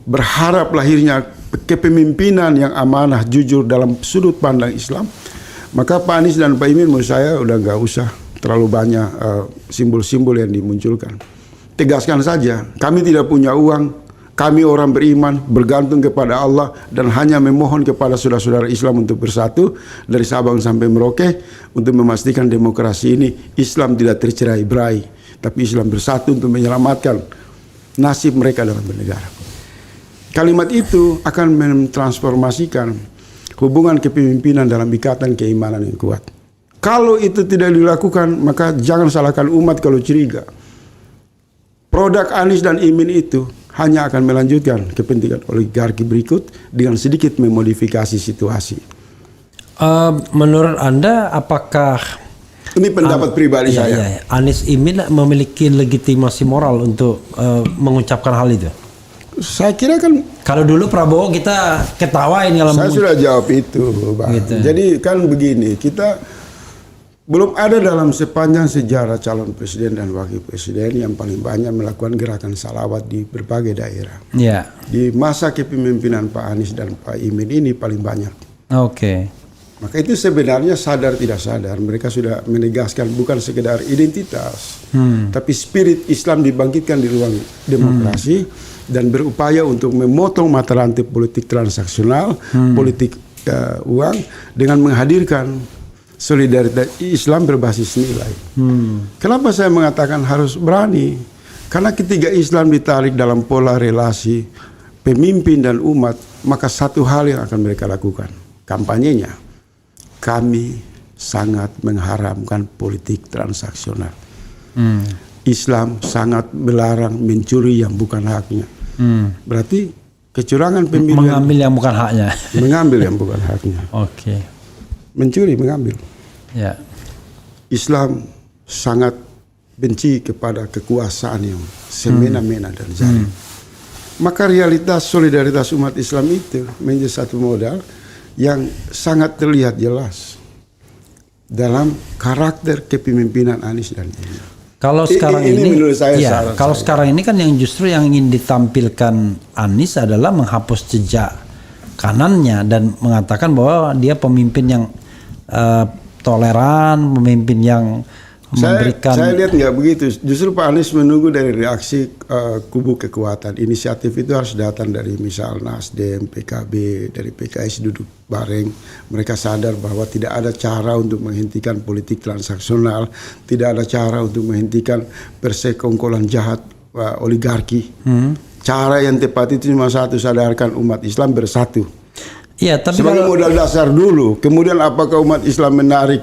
S2: berharap lahirnya kepemimpinan yang amanah, jujur dalam sudut pandang Islam, maka Pak Anies dan Pak Imin menurut saya udah nggak usah terlalu banyak simbol-simbol yang dimunculkan. Tegaskan saja, kami tidak punya uang, kami orang beriman, bergantung kepada Allah dan hanya memohon kepada saudara-saudara Islam untuk bersatu dari Sabang sampai Merauke untuk memastikan demokrasi ini Islam tidak tercerai-berai, tapi Islam bersatu untuk menyelamatkan nasib mereka dalam bernegara. Kalimat itu akan mentransformasikan hubungan kepemimpinan dalam ikatan keimanan yang kuat. Kalau itu tidak dilakukan, maka jangan salahkan umat kalau curiga. Produk Anies dan Imin itu hanya akan melanjutkan kepentingan oligarki berikut dengan sedikit memodifikasi situasi.
S1: Menurut Anda, apakah
S2: ini pendapat pribadi saya?
S1: Anies Imin memiliki legitimasi moral untuk mengucapkan hal itu?
S2: Saya kira kan.
S1: Kalau dulu Prabowo kita ketawain kalau
S2: saya sudah jawab itu, Bang. Gitu. Jadi kan begini, kita belum ada dalam sepanjang sejarah calon presiden dan wakil presiden yang paling banyak melakukan gerakan salawat di berbagai daerah. Di masa kepemimpinan Pak Anies dan Pak Imin ini paling banyak. Maka itu sebenarnya sadar tidak sadar mereka sudah menegaskan bukan sekedar identitas, tapi spirit Islam dibangkitkan di ruang demokrasi dan berupaya untuk memotong mata rantai politik transaksional, politik uang dengan menghadirkan solidaritas Islam berbasis nilai. Kenapa saya mengatakan harus berani? Karena ketika Islam ditarik dalam pola relasi pemimpin dan umat, maka satu hal yang akan mereka lakukan, kampanyenya, kami sangat mengharamkan politik transaksional. Islam sangat melarang mencuri yang bukan haknya. Berarti kecurangan pemilihan,
S1: mengambil yang bukan haknya.
S2: Mengambil yang bukan haknya. Mencuri, mengambil. Islam sangat benci kepada kekuasaan yang semena-mena dan zalim. Maka realitas solidaritas umat Islam itu menjadi satu modal yang sangat terlihat jelas dalam karakter kepemimpinan Anies dan Imin.
S1: Kalau sekarang ini menurut saya, kalau sekarang ini kan yang justru yang ingin ditampilkan Anies adalah menghapus jejak kanannya dan mengatakan bahwa dia pemimpin yang toleran, pemimpin yang memberikan.
S2: Saya lihat nggak begitu. Justru Pak Anies menunggu dari reaksi kubu kekuatan. Inisiatif itu harus datang dari misal Nasdem, PKB, dari PKS duduk bareng. Mereka sadar bahwa tidak ada cara untuk menghentikan politik transaksional, tidak ada cara untuk menghentikan persekongkolan jahat oligarki. Cara yang tepat itu cuma satu, sadarkan umat Islam bersatu. Tapi sebagai modal dasar dulu. Kemudian apakah umat Islam menarik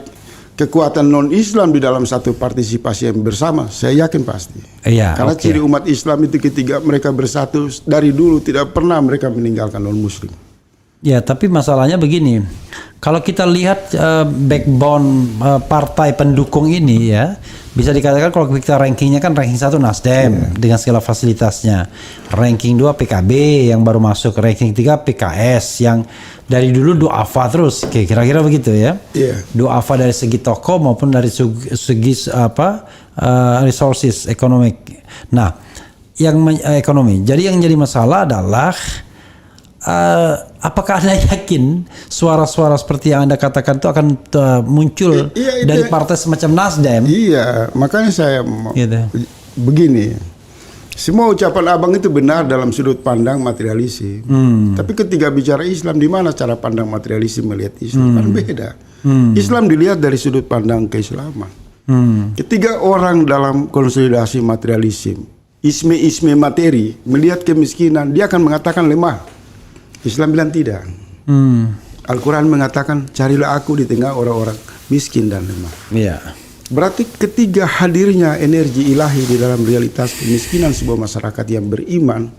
S2: kekuatan non-Islam di dalam satu partisipasi yang bersama? Saya yakin pasti. Karena ciri umat Islam itu ketika mereka bersatu dari dulu tidak pernah mereka meninggalkan non-Muslim.
S1: Tapi masalahnya begini, Kalau kita lihat backbone partai pendukung ini ya, bisa dikatakan kalau kita rankingnya kan ranking 1 Nasdem dengan segala fasilitasnya, ranking 2 PKB yang baru masuk, ranking 3 PKS yang dari dulu duafa terus, kira-kira begitu ya. Duafa dari segi tokoh maupun dari segi resources ekonomi. Nah, ekonomi. Jadi yang jadi masalah adalah apakah Anda yakin suara-suara seperti yang Anda katakan itu akan muncul dari partai semacam Nasdem?
S2: Iya, makanya saya begini. Semua ucapan abang itu benar dalam sudut pandang materialisme. Tapi ketika bicara Islam, di mana cara pandang materialisme melihat Islam? Kan beda. Islam dilihat dari sudut pandang keislaman. Ketika orang dalam konsolidasi materialisme, isme materi, melihat kemiskinan, dia akan mengatakan lemah. Islam bilang tidak. Al-Quran mengatakan carilah aku di tengah orang-orang miskin dan lemah. Berarti ketiga hadirnya energi ilahi di dalam realitas kemiskinan sebuah masyarakat yang beriman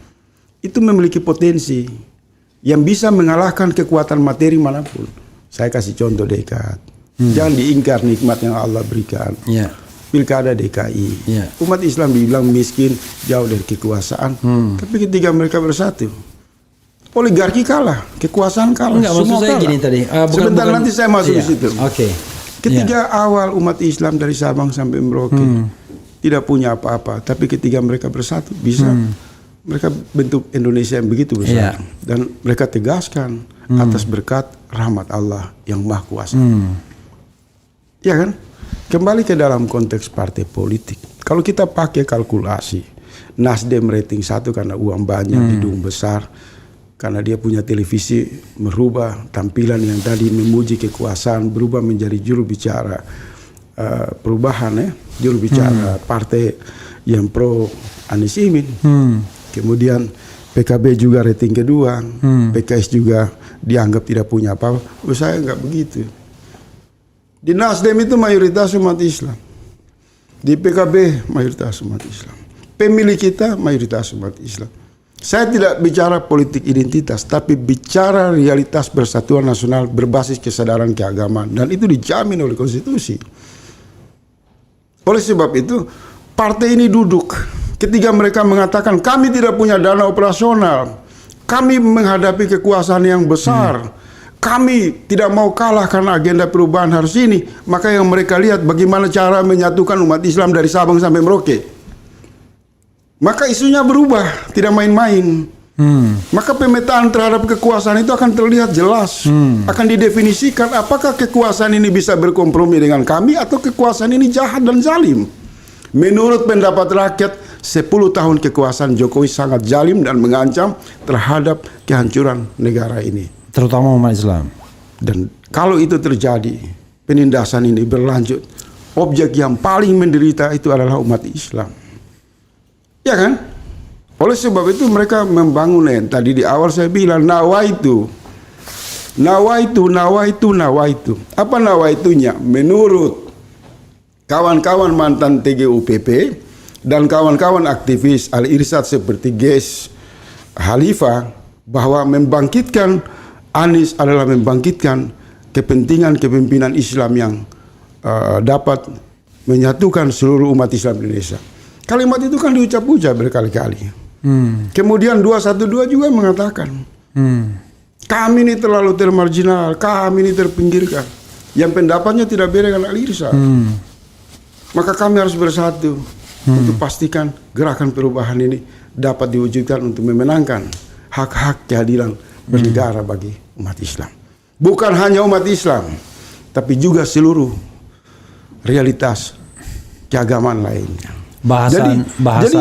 S2: itu memiliki potensi yang bisa mengalahkan kekuatan materi manapun. Saya kasih contoh dekat. Jangan diingkar nikmat yang Allah berikan. Pilkada DKI. Umat Islam dibilang miskin, jauh dari kekuasaan. Tapi ketika mereka bersatu, oligarki kalah, kekuasaan kalah.
S1: Semua kalah. Gini tadi.
S2: Sebentar nanti saya masuk di situ. Ketika awal umat Islam dari Sabang sampai Merauke tidak punya apa-apa, tapi ketika mereka bersatu bisa mereka bentuk Indonesia yang begitu besar dan mereka tegaskan atas berkat rahmat Allah yang Maha Kuasa. Ya kan? Kembali ke dalam konteks partai politik. Kalau kita pakai kalkulasi, Nasdem rating 1 karena uang banyak, gedung besar, karena dia punya televisi, merubah tampilan yang tadi memuji kekuasaan, berubah menjadi juru bicara perubahan, juru bicara partai yang pro Anies Imin. Kemudian PKB juga rating kedua, PKS juga dianggap tidak punya apa-apa. Saya nggak begitu. Di Nasdem itu mayoritas umat Islam, di PKB mayoritas umat Islam, pemilih kita mayoritas umat Islam. Saya tidak bicara politik identitas, tapi bicara realitas persatuan nasional berbasis kesadaran keagamaan. Dan itu dijamin oleh konstitusi. Oleh sebab itu, partai ini duduk. Ketika mereka mengatakan, kami tidak punya dana operasional. Kami menghadapi kekuasaan yang besar. Kami tidak mau kalah karena agenda perubahan harus ini. Maka yang mereka lihat bagaimana cara menyatukan umat Islam dari Sabang sampai Merauke. Maka isunya berubah, tidak main-main. Maka pemetaan terhadap kekuasaan itu akan terlihat jelas. Akan didefinisikan apakah kekuasaan ini bisa berkompromi dengan kami atau kekuasaan ini jahat dan zalim. Menurut pendapat rakyat, 10 tahun kekuasaan Jokowi sangat zalim dan mengancam terhadap kehancuran negara ini.
S1: Terutama umat Islam.
S2: Dan kalau itu terjadi, penindasan ini berlanjut, objek yang paling menderita itu adalah umat Islam. Ya kan? Oleh sebab itu mereka membangun tadi di awal saya bilang nawaitu. Apa nawaitunya? Menurut kawan-kawan mantan TGUPP dan kawan-kawan aktivis Al-Irsyad seperti Ges Khalifah, bahwa membangkitkan Anies adalah membangkitkan kepentingan kepemimpinan Islam yang dapat menyatukan seluruh umat Islam Indonesia. Kalimat itu kan diucap-ucap berkali-kali. Kemudian 212 juga mengatakan, kami ini terlalu termarginal, kami ini terpinggirkan. Yang pendapatnya tidak beda dengan Al-Irsyad. Maka kami harus bersatu untuk pastikan gerakan perubahan ini dapat diwujudkan untuk memenangkan hak-hak keadilan bernegara bagi umat Islam. Bukan hanya umat Islam, tapi juga seluruh realitas keagamaan lainnya.
S1: Bahasa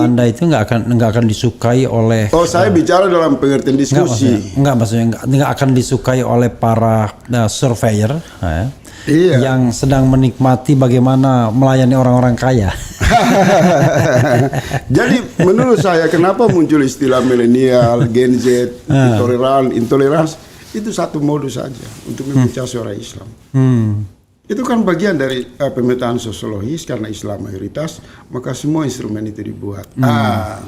S1: Anda itu nggak akan disukai oleh.
S2: Saya bicara dalam pengertian diskusi.
S1: Maksudnya nggak akan disukai oleh para surveyor yang sedang menikmati bagaimana melayani orang-orang kaya. Jadi menurut saya kenapa muncul istilah milenial, Gen Z, intoleransi itu satu modus saja untuk memecah suara Islam. Itu kan bagian dari pemetaan sosiologis, karena Islam mayoritas, maka semua instrumen itu dibuat.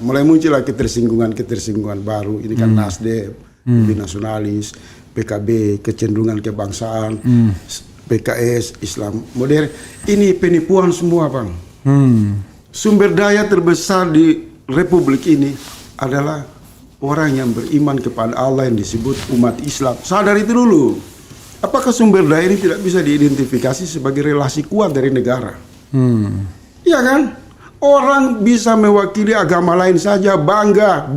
S1: Mulai muncullah ketersinggungan baru. Ini kan Nasdem, lebih nasionalis,
S2: PKB, kecenderungan kebangsaan, PKS, Islam modern. Ini penipuan semua, Bang. Sumber daya terbesar di Republik ini adalah orang yang beriman kepada Allah yang disebut umat Islam. Sadar itu dulu. Apakah sumber daya ini tidak bisa diidentifikasi sebagai relasi kuat dari negara? Iya kan? Orang bisa mewakili agama lain saja, bangga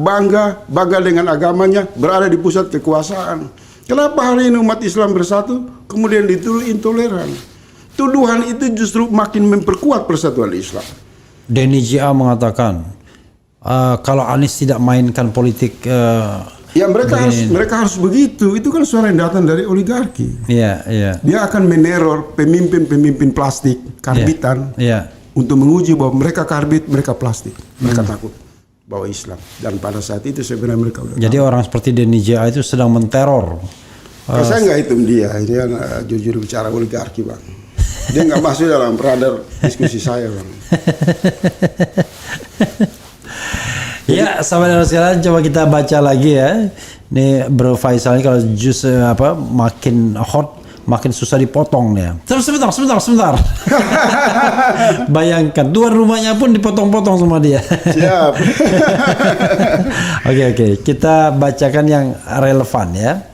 S2: dengan agamanya, berada di pusat kekuasaan. Kenapa hari ini umat Islam bersatu, kemudian dituduh intoleran? Tuduhan itu justru makin memperkuat persatuan Islam.
S1: Denny J.A. mengatakan, kalau Anies tidak mainkan politik,
S2: ya mereka harus begitu. Itu kan suara yang datang dari oligarki.
S1: Iya.
S2: Dia akan meneror pemimpin plastik, karbitan. Untuk menguji bahwa mereka karbit, mereka plastik, mereka takut bawa Islam. Dan pada saat itu sebenarnya mereka udah
S1: jadi tahu. Orang seperti Denny J.A. itu sedang menteror.
S2: Saya nggak hitung dia kan jujur bicara oligarki, Bang. Dia nggak masuk dalam radar diskusi saya, Bang.
S1: Ya, sahabat sekalian, coba kita baca lagi ya. Ini Bro Faisal ini kalau jus makin hot, makin susah dipotong ya. Terus sebentar. Bayangkan tuan rumahnya pun dipotong-potong sama dia.
S2: Siap.
S1: Oke. Kita bacakan yang relevan ya.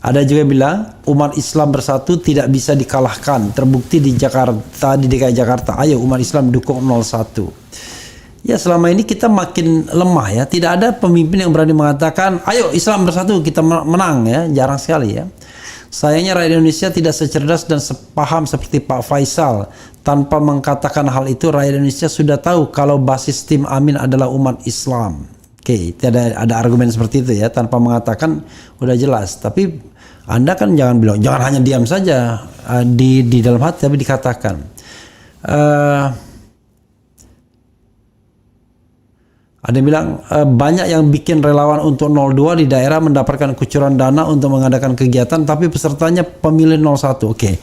S1: Ada juga yang bilang umat Islam bersatu tidak bisa dikalahkan. Terbukti di Jakarta, di DKI Jakarta. Ayo umat Islam dukung 01. Ya, selama ini kita makin lemah ya. Tidak ada pemimpin yang berani mengatakan, ayo Islam bersatu kita menang ya. Jarang sekali ya. Sayangnya rakyat Indonesia tidak secerdas dan sepaham seperti Pak Faisal. Tanpa mengatakan hal itu, rakyat Indonesia sudah tahu kalau basis tim Amin adalah umat Islam. Oke, tidak ada argumen seperti itu ya. Tanpa mengatakan udah jelas. Tapi Anda kan jangan bilang, jangan hanya diam saja di dalam hati, tapi dikatakan. Ada yang bilang banyak yang bikin relawan untuk 02 di daerah mendapatkan kucuran dana untuk mengadakan kegiatan, tapi pesertanya pemilih 01. Oke.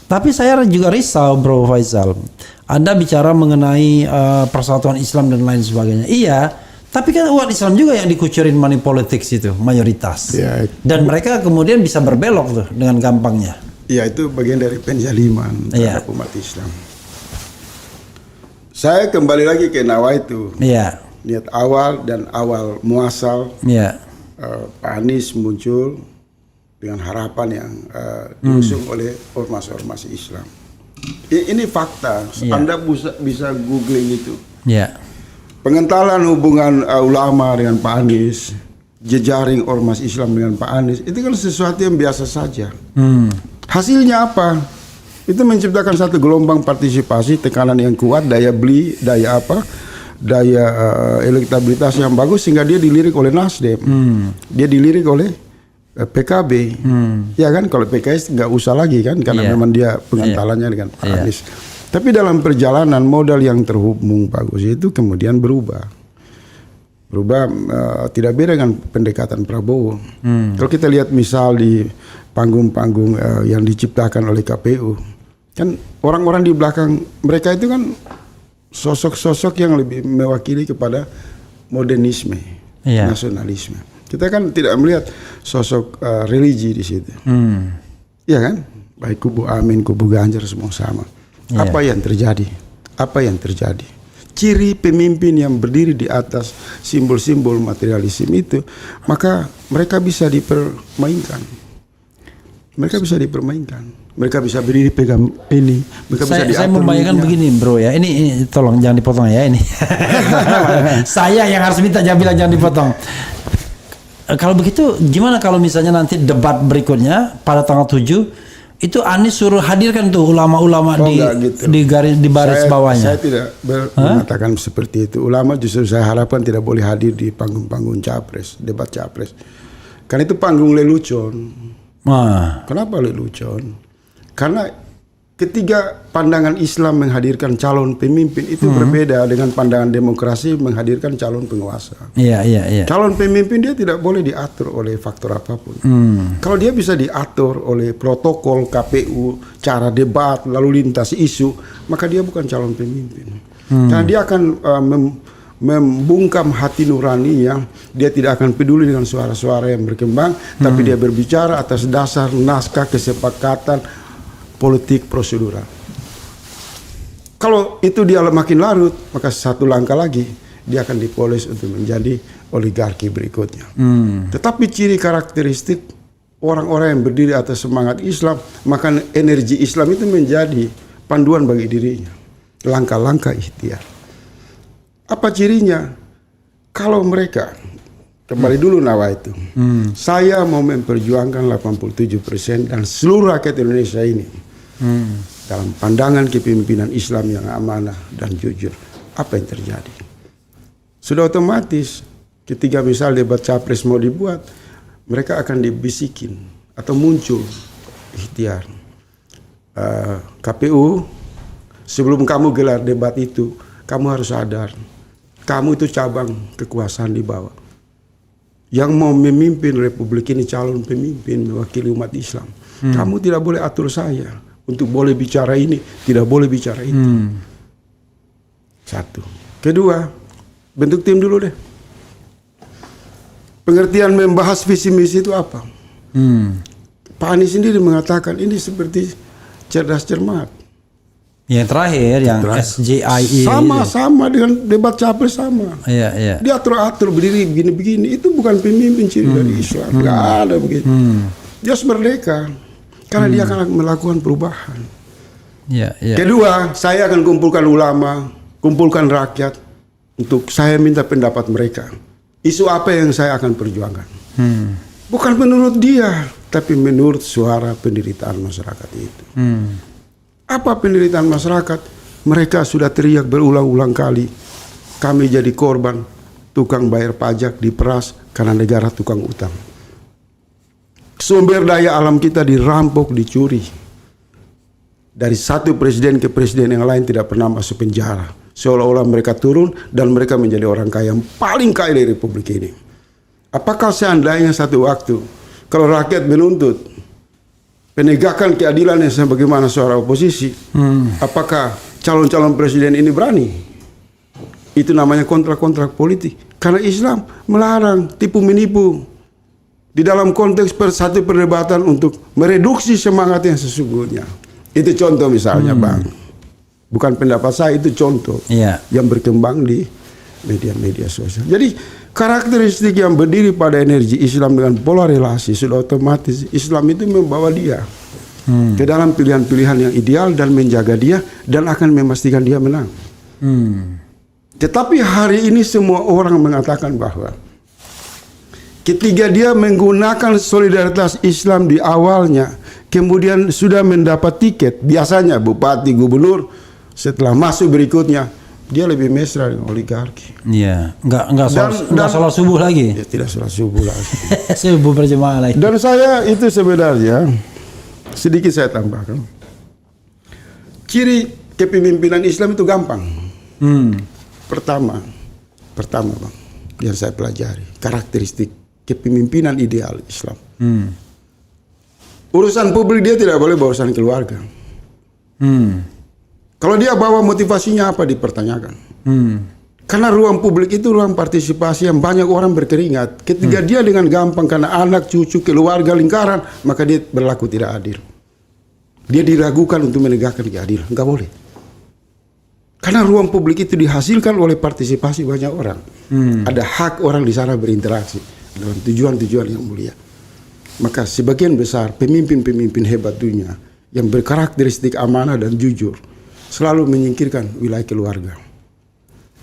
S1: Tapi saya juga risau, Bro Faisal. Anda bicara mengenai persatuan Islam dan lain sebagainya. Iya, tapi kan umat Islam juga yang dikucurin money politics itu mayoritas. Ya, dan mereka kemudian bisa berbelok tuh dengan gampangnya.
S2: Iya, itu bagian dari penzaliman terhadap umat Islam. Saya kembali lagi ke Nawaitu.
S1: Iya.
S2: Niat awal dan awal muasal Pak Anies muncul dengan harapan yang diusung oleh ormas-ormas Islam. Ini fakta. Anda bisa googling itu. Pengentalan hubungan ulama dengan Pak Anies, jejaring ormas Islam dengan Pak Anies, itu kan sesuatu yang biasa saja. Hasilnya apa? Itu menciptakan satu gelombang partisipasi, tekanan yang kuat, daya beli, daya elektabilitas yang bagus, sehingga dia dilirik oleh Nasdem, dia dilirik oleh PKB, ya kan? Kalau PKS nggak usah lagi kan, karena memang dia pengentalannya dengan Pak Anies. Tapi dalam perjalanan modal yang terhubung bagus itu kemudian berubah, tidak beda dengan pendekatan Prabowo. Kalau kita lihat misal di panggung-panggung yang diciptakan oleh KPU, kan orang-orang di belakang mereka itu kan sosok-sosok yang lebih mewakili kepada modernisme, nasionalisme. Kita kan tidak melihat sosok religi di situ. Iya kan? Baik kubu Amin, kubu Ganjar semua sama. Apa yang terjadi? Ciri pemimpin yang berdiri di atas simbol-simbol materialisme itu, maka mereka bisa dipermainkan. Mereka bisa berdiri pegang ini.
S1: Saya membayangkan begini, Bro ya. Ini tolong jangan dipotong ya ini. Saya yang harus minta, jangan bilang jangan dipotong. Kalau begitu gimana kalau misalnya nanti debat berikutnya pada tanggal 7 itu Anies suruh hadirkan tuh ulama-ulama di baris bawahnya.
S2: Saya tidak mengatakan seperti itu. Ulama justru saya harapkan tidak boleh hadir di panggung-panggung capres, debat capres. Karena itu panggung lelucon. Kenapa lelucon? Karena ketiga pandangan Islam menghadirkan calon pemimpin itu berbeda dengan pandangan demokrasi menghadirkan calon penguasa. Calon pemimpin dia tidak boleh diatur oleh faktor apapun. Kalau dia bisa diatur oleh protokol KPU, cara debat, lalu lintas isu, maka dia bukan calon pemimpin. Karena dia akan membungkam hati nuraninya, dia tidak akan peduli dengan suara-suara yang berkembang, tapi dia berbicara atas dasar naskah kesepakatan politik prosedural. Kalau itu dia makin larut, maka satu langkah lagi dia akan dipoles untuk menjadi oligarki berikutnya. Tetapi ciri karakteristik orang-orang yang berdiri atas semangat Islam, maka energi Islam itu menjadi panduan bagi dirinya. Langkah-langkah ikhtiar. Apa cirinya? Kalau mereka, kembali dulu Nawa itu, saya mau memperjuangkan 87% dan seluruh rakyat Indonesia ini dalam pandangan kepemimpinan Islam yang amanah dan jujur. Apa yang terjadi? Sudah otomatis ketika misal debat capres mau dibuat, mereka akan dibisikin atau muncul ikhtiar. KPU, sebelum kamu gelar debat itu, kamu harus sadar, kamu itu cabang kekuasaan di bawah. Yang mau memimpin republik ini calon pemimpin mewakili umat Islam. Kamu tidak boleh atur saya untuk boleh bicara ini, tidak boleh bicara itu. Satu. Kedua, bentuk tim dulu deh. Pengertian membahas visi misi itu apa? Pak Anies sendiri mengatakan ini seperti cerdas cermat.
S1: Yang terakhir, yang SJIE.
S2: Sama dengan debat capres sama.
S1: Iya.
S2: Dia atur berdiri begini-begini. Itu bukan pemimpin ciri dari Islam. Nggak ada begitu. Dia harus merdeka. Karena dia akan melakukan perubahan.
S1: Iya.
S2: Kedua, saya akan kumpulkan ulama, kumpulkan rakyat. Untuk saya minta pendapat mereka. Isu apa yang saya akan perjuangkan. Bukan menurut dia, tapi menurut suara penderitaan masyarakat itu. Apa penderitaan masyarakat? Mereka sudah teriak berulang-ulang kali. Kami jadi korban tukang bayar pajak diperas karena negara tukang utang. Sumber daya alam kita dirampok, dicuri. Dari satu presiden ke presiden yang lain tidak pernah masuk penjara. Seolah-olah mereka turun dan mereka menjadi orang kaya yang paling kaya di republik ini. Apakah seandainya satu waktu kalau rakyat menuntut penegakan keadilan yang sebagaimana suara oposisi, apakah calon-calon presiden ini berani? Itu namanya kontrak-kontrak politik. Karena Islam melarang tipu menipu di dalam konteks satu perdebatan untuk mereduksi semangat yang sesungguhnya. Itu contoh misalnya, Bang. Bukan pendapat saya, itu contoh yang berkembang di media-media sosial. Jadi karakteristik yang berdiri pada energi Islam dengan pola relasi sudah otomatis Islam itu membawa dia ke dalam pilihan-pilihan yang ideal dan menjaga dia dan akan memastikan dia menang. Tetapi hari ini semua orang mengatakan bahwa ketika dia menggunakan solidaritas Islam di awalnya, kemudian sudah mendapat tiket, biasanya bupati, gubernur, setelah masuk berikutnya dia lebih mesra dengan oligarki.
S1: Iya, enggak sholat subuh lagi.
S2: Ya, tidak sholat subuh lagi.
S1: Subuh berjamaah lagi.
S2: Dan saya itu sebenarnya sedikit saya tambahkan. Ciri kepemimpinan Islam itu gampang. Pertama Bang, yang saya pelajari, karakteristik kepemimpinan ideal Islam. Urusan publik dia tidak boleh bawa urusan keluarga. Kalau dia bawa motivasinya apa dipertanyakan. Karena ruang publik itu ruang partisipasi yang banyak orang berkeringat. Ketika dia dengan gampang karena anak, cucu, keluarga, lingkaran, maka dia berlaku tidak adil. Dia diragukan untuk menegakkan keadilan. Enggak boleh. Karena ruang publik itu dihasilkan oleh partisipasi banyak orang. Ada hak orang di sana berinteraksi dalam tujuan-tujuan yang mulia. Maka sebagian besar pemimpin-pemimpin hebat dunia yang berkarakteristik amanah dan jujur selalu menyingkirkan wilayah keluarga.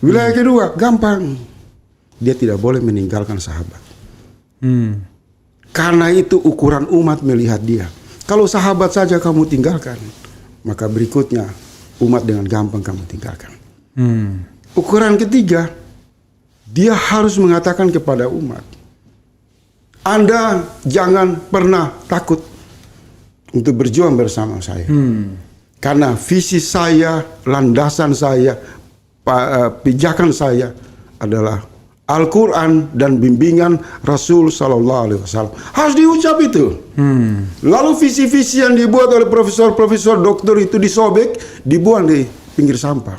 S2: Wilayah kedua, gampang. Dia tidak boleh meninggalkan sahabat. Karena itu ukuran umat melihat dia. Kalau sahabat saja kamu tinggalkan, maka berikutnya umat dengan gampang kamu tinggalkan. Ukuran ketiga, dia harus mengatakan kepada umat, Anda jangan pernah takut untuk berjuang bersama saya. Karena visi saya, landasan saya, pijakan saya adalah Al-Quran dan bimbingan Rasul Sallallahu Alaihi Wasallam. Harus diucap itu. Lalu visi-visi yang dibuat oleh profesor-profesor doktor itu disobek, dibuang di pinggir sampah.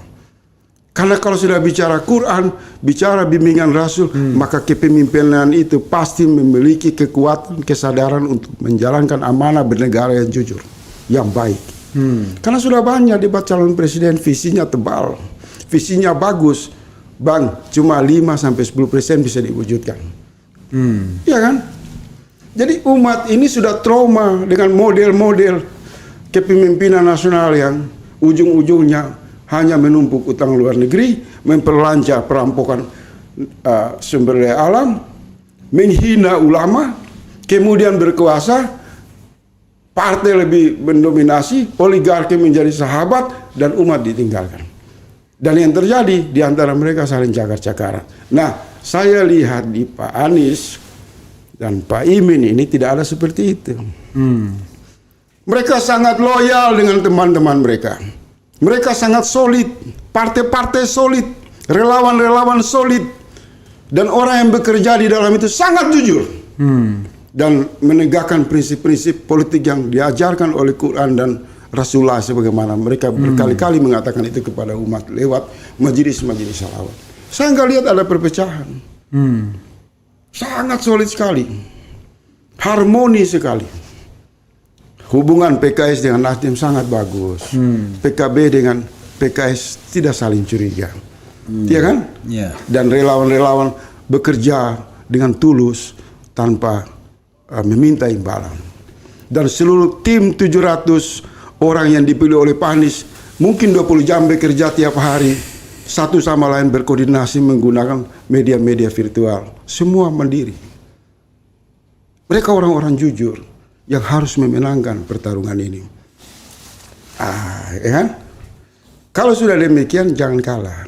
S2: Karena kalau sudah bicara Quran, bicara bimbingan Rasul, maka kepemimpinan itu pasti memiliki kekuatan, kesadaran untuk menjalankan amanah bernegara yang jujur, yang baik. Karena sudah banyak debat calon presiden, visinya tebal, visinya bagus, Bang, cuma 5-10% bisa diwujudkan. Iya kan? Jadi umat ini sudah trauma dengan model-model kepemimpinan nasional yang ujung-ujungnya hanya menumpuk utang luar negeri, memperlancar perampokan sumber daya alam, menghina ulama, kemudian berkuasa, partai lebih mendominasi, oligarki menjadi sahabat, dan umat ditinggalkan. Dan yang terjadi di antara mereka saling cakar-cakaran. Nah, saya lihat di Pak Anies dan Pak Imin ini tidak ada seperti itu. Mereka sangat loyal dengan teman-teman mereka. Mereka sangat solid, partai-partai solid, relawan-relawan solid, dan orang yang bekerja di dalam itu sangat jujur dan menegakkan prinsip-prinsip politik yang diajarkan oleh Quran dan Rasulullah, sebagaimana mereka berkali-kali mengatakan itu kepada umat lewat majelis-majelis salawat. Saya nggak lihat ada perpecahan, sangat solid sekali, harmoni sekali. Hubungan PKS dengan Nasdem sangat bagus. PKB dengan PKS tidak saling curiga. Iya kan?
S1: Yeah.
S2: Dan relawan-relawan bekerja dengan tulus tanpa meminta imbalan. Dan seluruh tim 700 orang yang dipilih oleh Pak Anies mungkin 20 jam bekerja tiap hari, satu sama lain berkoordinasi menggunakan media-media virtual. Semua mandiri. Mereka orang-orang jujur yang harus memenangkan pertarungan ini. Ya kan? Kalau sudah demikian jangan kalah.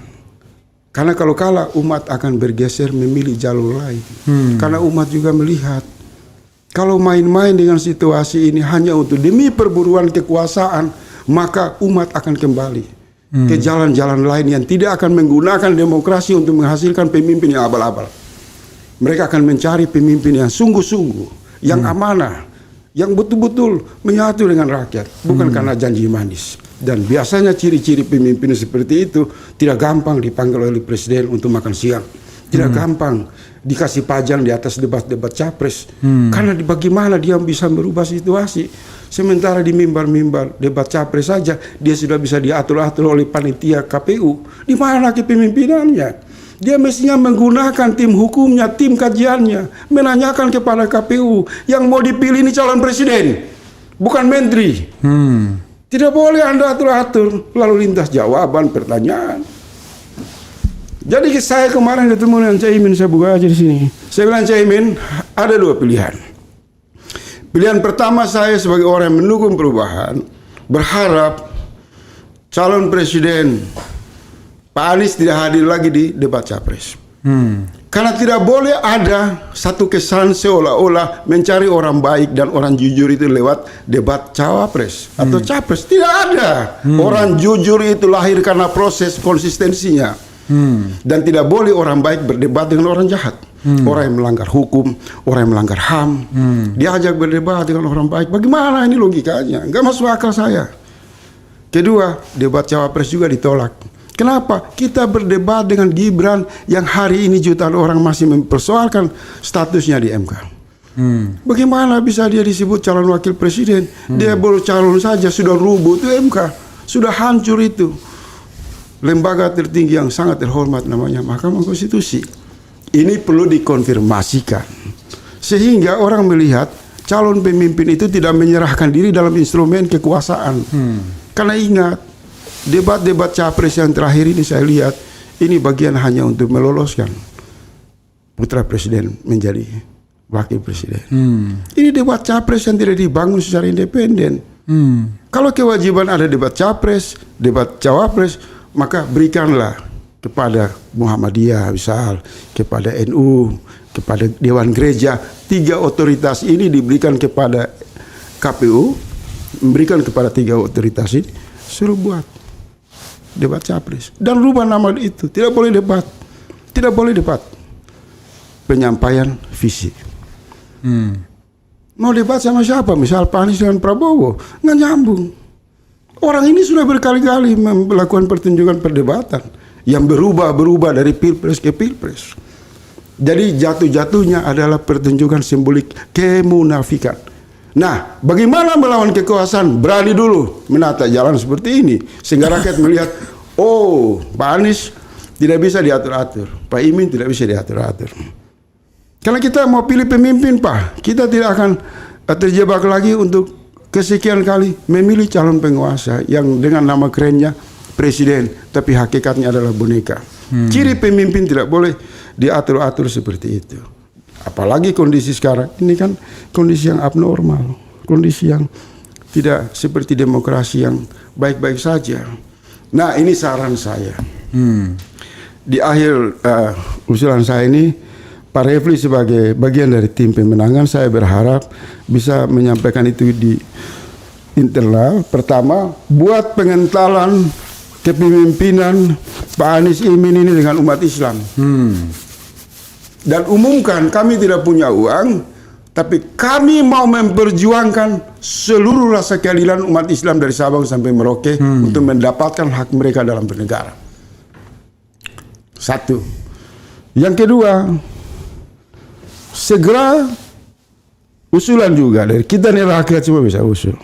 S2: Karena kalau kalah umat akan bergeser memilih jalur lain. Karena umat juga melihat kalau main-main dengan situasi ini hanya untuk demi perburuan kekuasaan, maka umat akan kembali ke jalan-jalan lain yang tidak akan menggunakan demokrasi untuk menghasilkan pemimpin yang abal-abal. Mereka akan mencari pemimpin yang sungguh-sungguh, yang amanah, yang betul-betul menyatu dengan rakyat, bukan karena janji manis. Dan biasanya ciri-ciri pemimpin seperti itu tidak gampang dipanggil oleh presiden untuk makan siang, tidak gampang dikasih pajang di atas debat-debat capres, karena bagaimana dia bisa merubah situasi. Sementara di mimbar-mimbar debat capres saja dia sudah bisa diatur-atur oleh panitia KPU. Di mana kepemimpinannya? Dia mestinya menggunakan tim hukumnya, tim kajiannya, menanyakan kepada KPU yang mau dipilih ini calon presiden, bukan menteri. Tidak boleh Anda atur-atur lalu lintas jawaban pertanyaan. Jadi saya kemarin ketemu dengan Caimin, saya buka aja di sini. Saya bilang, Caimin, ada dua pilihan. Pilihan pertama, saya sebagai orang yang mendukung perubahan berharap calon presiden Pak Anies tidak hadir lagi di debat capres. Karena tidak boleh ada satu kesan seolah-olah mencari orang baik dan orang jujur itu lewat debat cawapres atau capres. Tidak ada. Orang jujur itu lahir karena proses konsistensinya. Dan tidak boleh orang baik berdebat dengan orang jahat. Orang yang melanggar hukum, orang yang melanggar HAM, diajak berdebat dengan orang baik. Bagaimana ini logikanya? Nggak masuk akal saya. Kedua, debat cawapres juga ditolak. Kenapa? Kita berdebat dengan Gibran yang hari ini jutaan orang masih mempersoalkan statusnya di MK. Bagaimana bisa dia disebut calon wakil presiden? Dia baru calon saja sudah rubuh itu MK, sudah hancur itu. Lembaga tertinggi yang sangat terhormat namanya Mahkamah Konstitusi. Ini perlu dikonfirmasikan sehingga orang melihat calon pemimpin itu tidak menyerahkan diri dalam instrumen kekuasaan. Karena ingat, debat-debat capres yang terakhir ini saya lihat ini bagian hanya untuk meloloskan putra presiden menjadi wakil presiden. Ini debat capres yang tidak dibangun secara independen. Kalau kewajiban ada debat capres, debat cawapres, maka berikanlah kepada Muhammadiyah misal, kepada NU, kepada Dewan Gereja. 3 otoritas ini diberikan kepada KPU, memberikan kepada 3 otoritas ini, suruh buat debat capres dan rubah nama itu. Tidak boleh debat, tidak boleh debat, penyampaian visi. Mau debat sama siapa? Misal Pak Anies dengan Prabowo, nggak nyambung. Orang ini sudah berkali-kali melakukan pertunjukan perdebatan. yang berubah dari pilpres ke pilpres. Jadi jatuh-jatuhnya adalah pertunjukan simbolik kemunafikan. Nah, bagaimana melawan kekuasaan? Berani dulu menata jalan seperti ini sehingga rakyat melihat, oh, Pak Anies tidak bisa diatur-atur, Pak Imin tidak bisa diatur-atur. Karena kita mau pilih pemimpin, Pak, kita tidak akan terjebak lagi untuk kesekian kali memilih calon penguasa yang dengan nama kerennya presiden, tapi hakikatnya adalah boneka. Ciri pemimpin tidak boleh diatur-atur seperti itu. Apalagi kondisi sekarang ini kan kondisi yang abnormal, kondisi yang tidak seperti demokrasi yang baik-baik saja. Nah, ini saran saya. Di akhir usulan saya ini, Pak Refli sebagai bagian dari tim pemenangan, saya berharap bisa menyampaikan itu di internal. Pertama, buat pengentalan kepemimpinan Pak Anies Imin ini dengan umat Islam. Dan umumkan kami tidak punya uang, tapi kami mau memperjuangkan seluruh rasa keadilan umat Islam dari Sabang sampai Merauke untuk mendapatkan hak mereka dalam bernegara. Satu. Yang kedua, segera usulan juga dari kita nih rakyat semua bisa usul.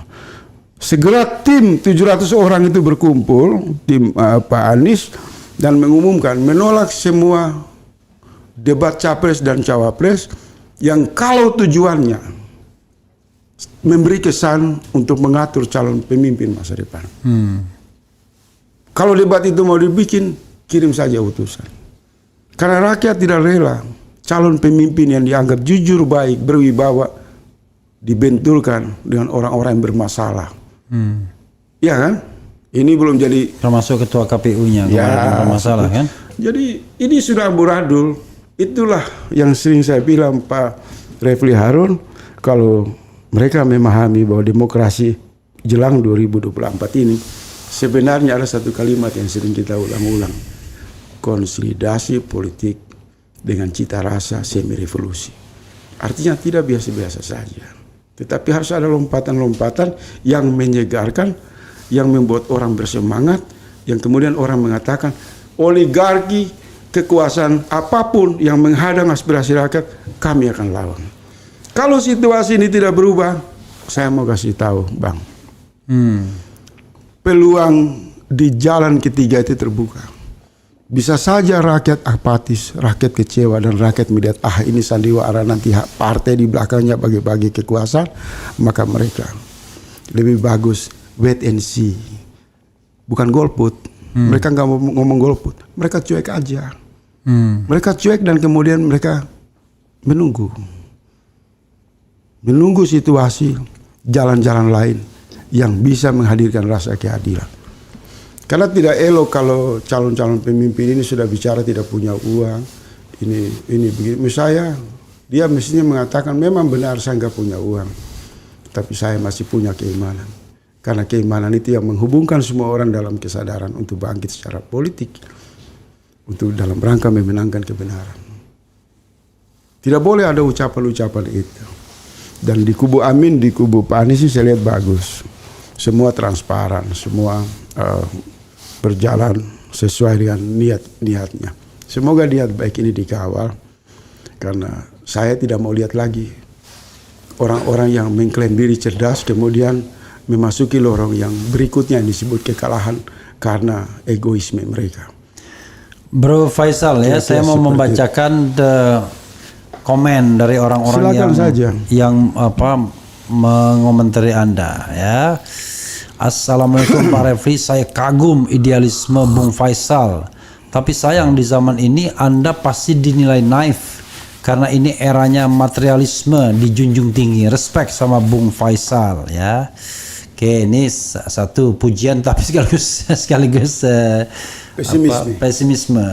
S2: Segera tim 700 orang itu berkumpul, tim Pak Anies, dan mengumumkan menolak semua debat capres dan cawapres yang kalau tujuannya memberi kesan untuk mengatur calon pemimpin masa depan. Kalau debat itu mau dibikin, kirim saja utusan. Karena rakyat tidak rela calon pemimpin yang dianggap jujur, baik, berwibawa dibenturkan dengan orang-orang yang bermasalah. Ya kan? Ini belum jadi,
S1: termasuk ketua KPU-nya ya, bermasalah kan? Jadi
S2: ini sudah amburadul. Itulah yang sering saya bilang Pak Refli Harun, kalau mereka memahami bahwa demokrasi jelang 2024 ini sebenarnya ada satu kalimat yang sering kita ulang-ulang. Konsolidasi politik dengan cita rasa semi revolusi. Artinya tidak biasa-biasa saja, tetapi harus ada lompatan-lompatan yang menyegarkan, yang membuat orang bersemangat, yang kemudian orang mengatakan oligarki, kekuasaan apapun yang menghadang aspirasi rakyat, kami akan lawan. Kalau situasi ini tidak berubah, saya mau kasih tahu, Bang, peluang di jalan ketiga itu terbuka. Bisa saja rakyat apatis, rakyat kecewa, dan rakyat melihat, ini sandiwara nanti partai di belakangnya bagi-bagi kekuasaan, maka mereka lebih bagus wait and see. Bukan golput. Mereka nggak mau ngomong golput, mereka cuek aja. Mereka cuek dan kemudian mereka menunggu situasi jalan-jalan lain yang bisa menghadirkan rasa keadilan. Karena tidak elok kalau calon-calon pemimpin ini sudah bicara tidak punya uang, ini begitu. Misalnya dia mestinya mengatakan memang benar saya nggak punya uang, tapi saya masih punya keimanan. Karena keimanan itu yang menghubungkan semua orang dalam kesadaran untuk bangkit secara politik, untuk dalam rangka memenangkan kebenaran. Tidak boleh ada ucapan-ucapan itu. Dan di kubu Amin, di kubu Pak Anies saya lihat bagus. Semua transparan, semua berjalan sesuai dengan niat-niatnya. Semoga niat baik ini dikawal, karena saya tidak mau lihat lagi orang-orang yang mengklaim diri cerdas kemudian memasuki lorong yang berikutnya yang disebut kekalahan karena egoisme mereka. Bro
S1: Faisal ya, saya mau membacakan komen dari orang-orang yang mengomentari Anda ya. Assalamualaikum Pak Refli, saya kagum idealisme Bung Faisal. Tapi sayang di zaman ini Anda pasti dinilai naif karena ini eranya materialisme dijunjung tinggi. Respect sama Bung Faisal ya. Oke, ini satu pujian tapi sekaligus pesimisme.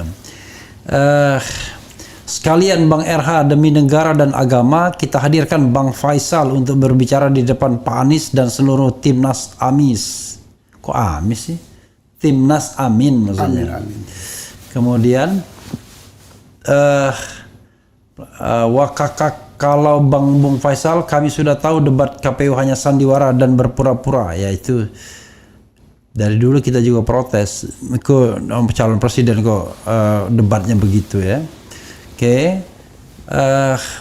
S1: Sekalian Bang RH, demi negara dan agama kita hadirkan Bang Faisal untuk berbicara di depan Pak Anies dan seluruh Timnas Amis. Kok Amis sih? Timnas Amin maksudnya. Amin. Kemudian wakakak, kalau Bung Faisal kami sudah tahu debat KPU hanya sandiwara dan berpura-pura, yaitu Dari dulu kita juga protes, kok calon presiden kok debatnya begitu ya. Oke.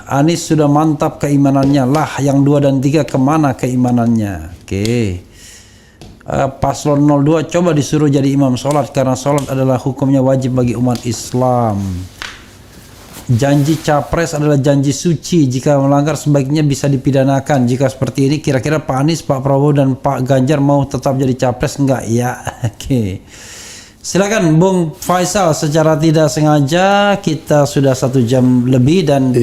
S1: Anies sudah mantap keimanannya lah, yang 2 dan 3 kemana keimanannya? Oke. Paslon 02 coba disuruh jadi imam sholat karena sholat adalah hukumnya wajib bagi umat Islam. Janji capres adalah janji suci, jika melanggar sebaiknya bisa dipidanakan. Jika seperti ini kira-kira Pak Anies, Pak Prabowo dan Pak Ganjar mau tetap jadi capres enggak? Ya. Oke. Silakan Bung Faisal, secara tidak sengaja kita sudah 1 jam lebih dan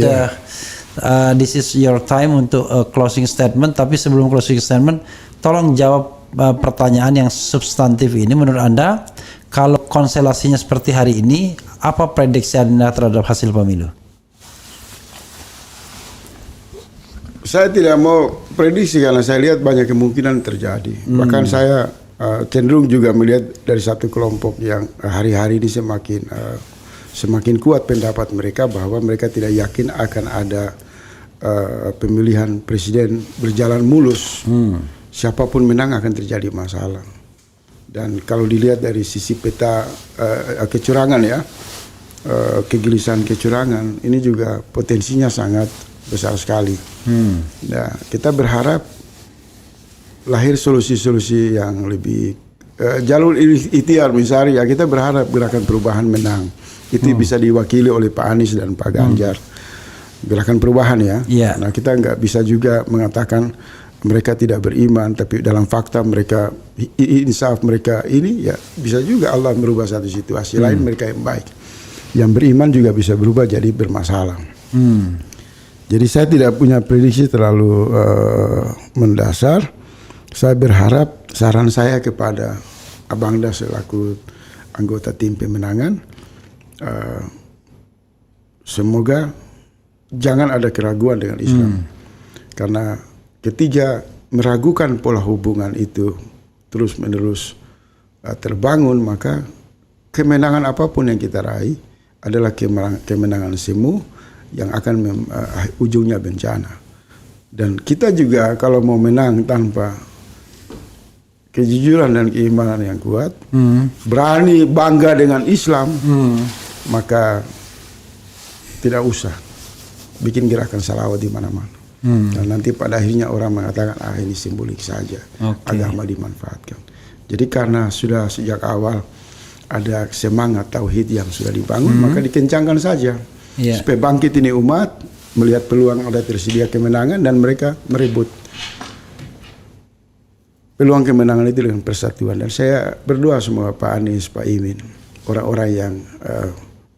S1: this is your time untuk closing statement. Tapi sebelum closing statement, tolong jawab pertanyaan yang substantif ini. Menurut Anda, kalau konstelasinya seperti hari ini, apa prediksi Anda terhadap hasil pemilu?
S2: Saya tidak mau prediksi karena saya lihat banyak kemungkinan terjadi. Bahkan saya cenderung juga melihat dari satu kelompok yang hari-hari ini semakin kuat pendapat mereka bahwa mereka tidak yakin akan ada pemilihan presiden berjalan mulus. Siapapun menang akan terjadi masalah. Dan kalau dilihat dari sisi peta kecurangan ya, kegelisahan kecurangan ini juga potensinya sangat besar sekali. Nah, kita berharap lahir solusi-solusi yang lebih jalur ikhtiar misalnya, ya kita berharap Gerakan Perubahan menang. Itu bisa diwakili oleh Pak Anies dan Pak Ganjar. Gerakan Perubahan ya. Nah, kita nggak bisa juga mengatakan mereka tidak beriman, tapi dalam fakta mereka insaf, mereka ini ya bisa juga Allah merubah satu situasi lain mereka yang baik. Yang beriman juga bisa berubah jadi bermasalah. Jadi saya tidak punya prediksi terlalu mendasar. Saya berharap, saran saya kepada Abangda selaku anggota tim pemenangan, semoga jangan ada keraguan dengan Islam. Karena ketika meragukan pola hubungan itu terus-menerus terbangun, maka kemenangan apapun yang kita raih adalah kemenangan semu yang akan ujungnya bencana. Dan kita juga kalau mau menang tanpa kejujuran dan keimanan yang kuat, berani bangga dengan Islam, maka tidak usah bikin gerakan salawat di mana-mana. Dan nanti pada akhirnya orang mengatakan ini simbolik saja, agama dimanfaatkan. Jadi karena sudah sejak awal ada semangat tauhid yang sudah dibangun, maka dikencangkan saja supaya bangkit ini umat melihat peluang ada tersedia kemenangan dan mereka merebut peluang kemenangan itu dengan persatuan. Dan saya berdoa semua Pak Anies, Pak Imin, orang-orang yang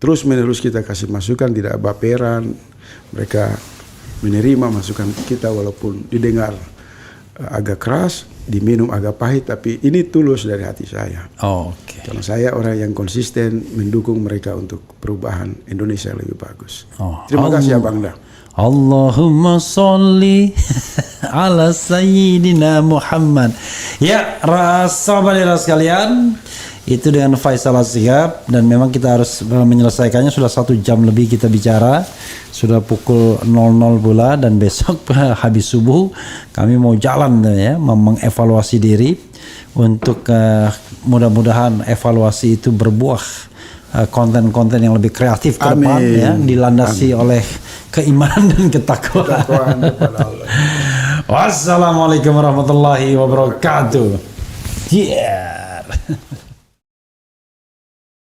S2: terus-menerus kita kasih masukan, tidak baperan, mereka menerima masukan kita walaupun didengar agak keras, diminum agak pahit, tapi ini tulus dari hati saya. Karena saya orang yang konsisten mendukung mereka untuk perubahan Indonesia yang lebih bagus. Terima kasih Abangda.
S1: Allahumma sholli ala sayyidina Muhammad. Ya, sahabat sekalian, itu dengan Faisal Asghab, dan memang kita harus menyelesaikannya. Sudah 1 jam lebih kita bicara, sudah pukul 00 pula, dan besok habis subuh kami mau jalan ya, mengevaluasi diri untuk mudah-mudahan evaluasi itu berbuah konten-konten yang lebih kreatif ke depan ya, dilandasi oleh keimanan dan ketakwaan. Wassalamualaikum warahmatullahi wabarakatuh.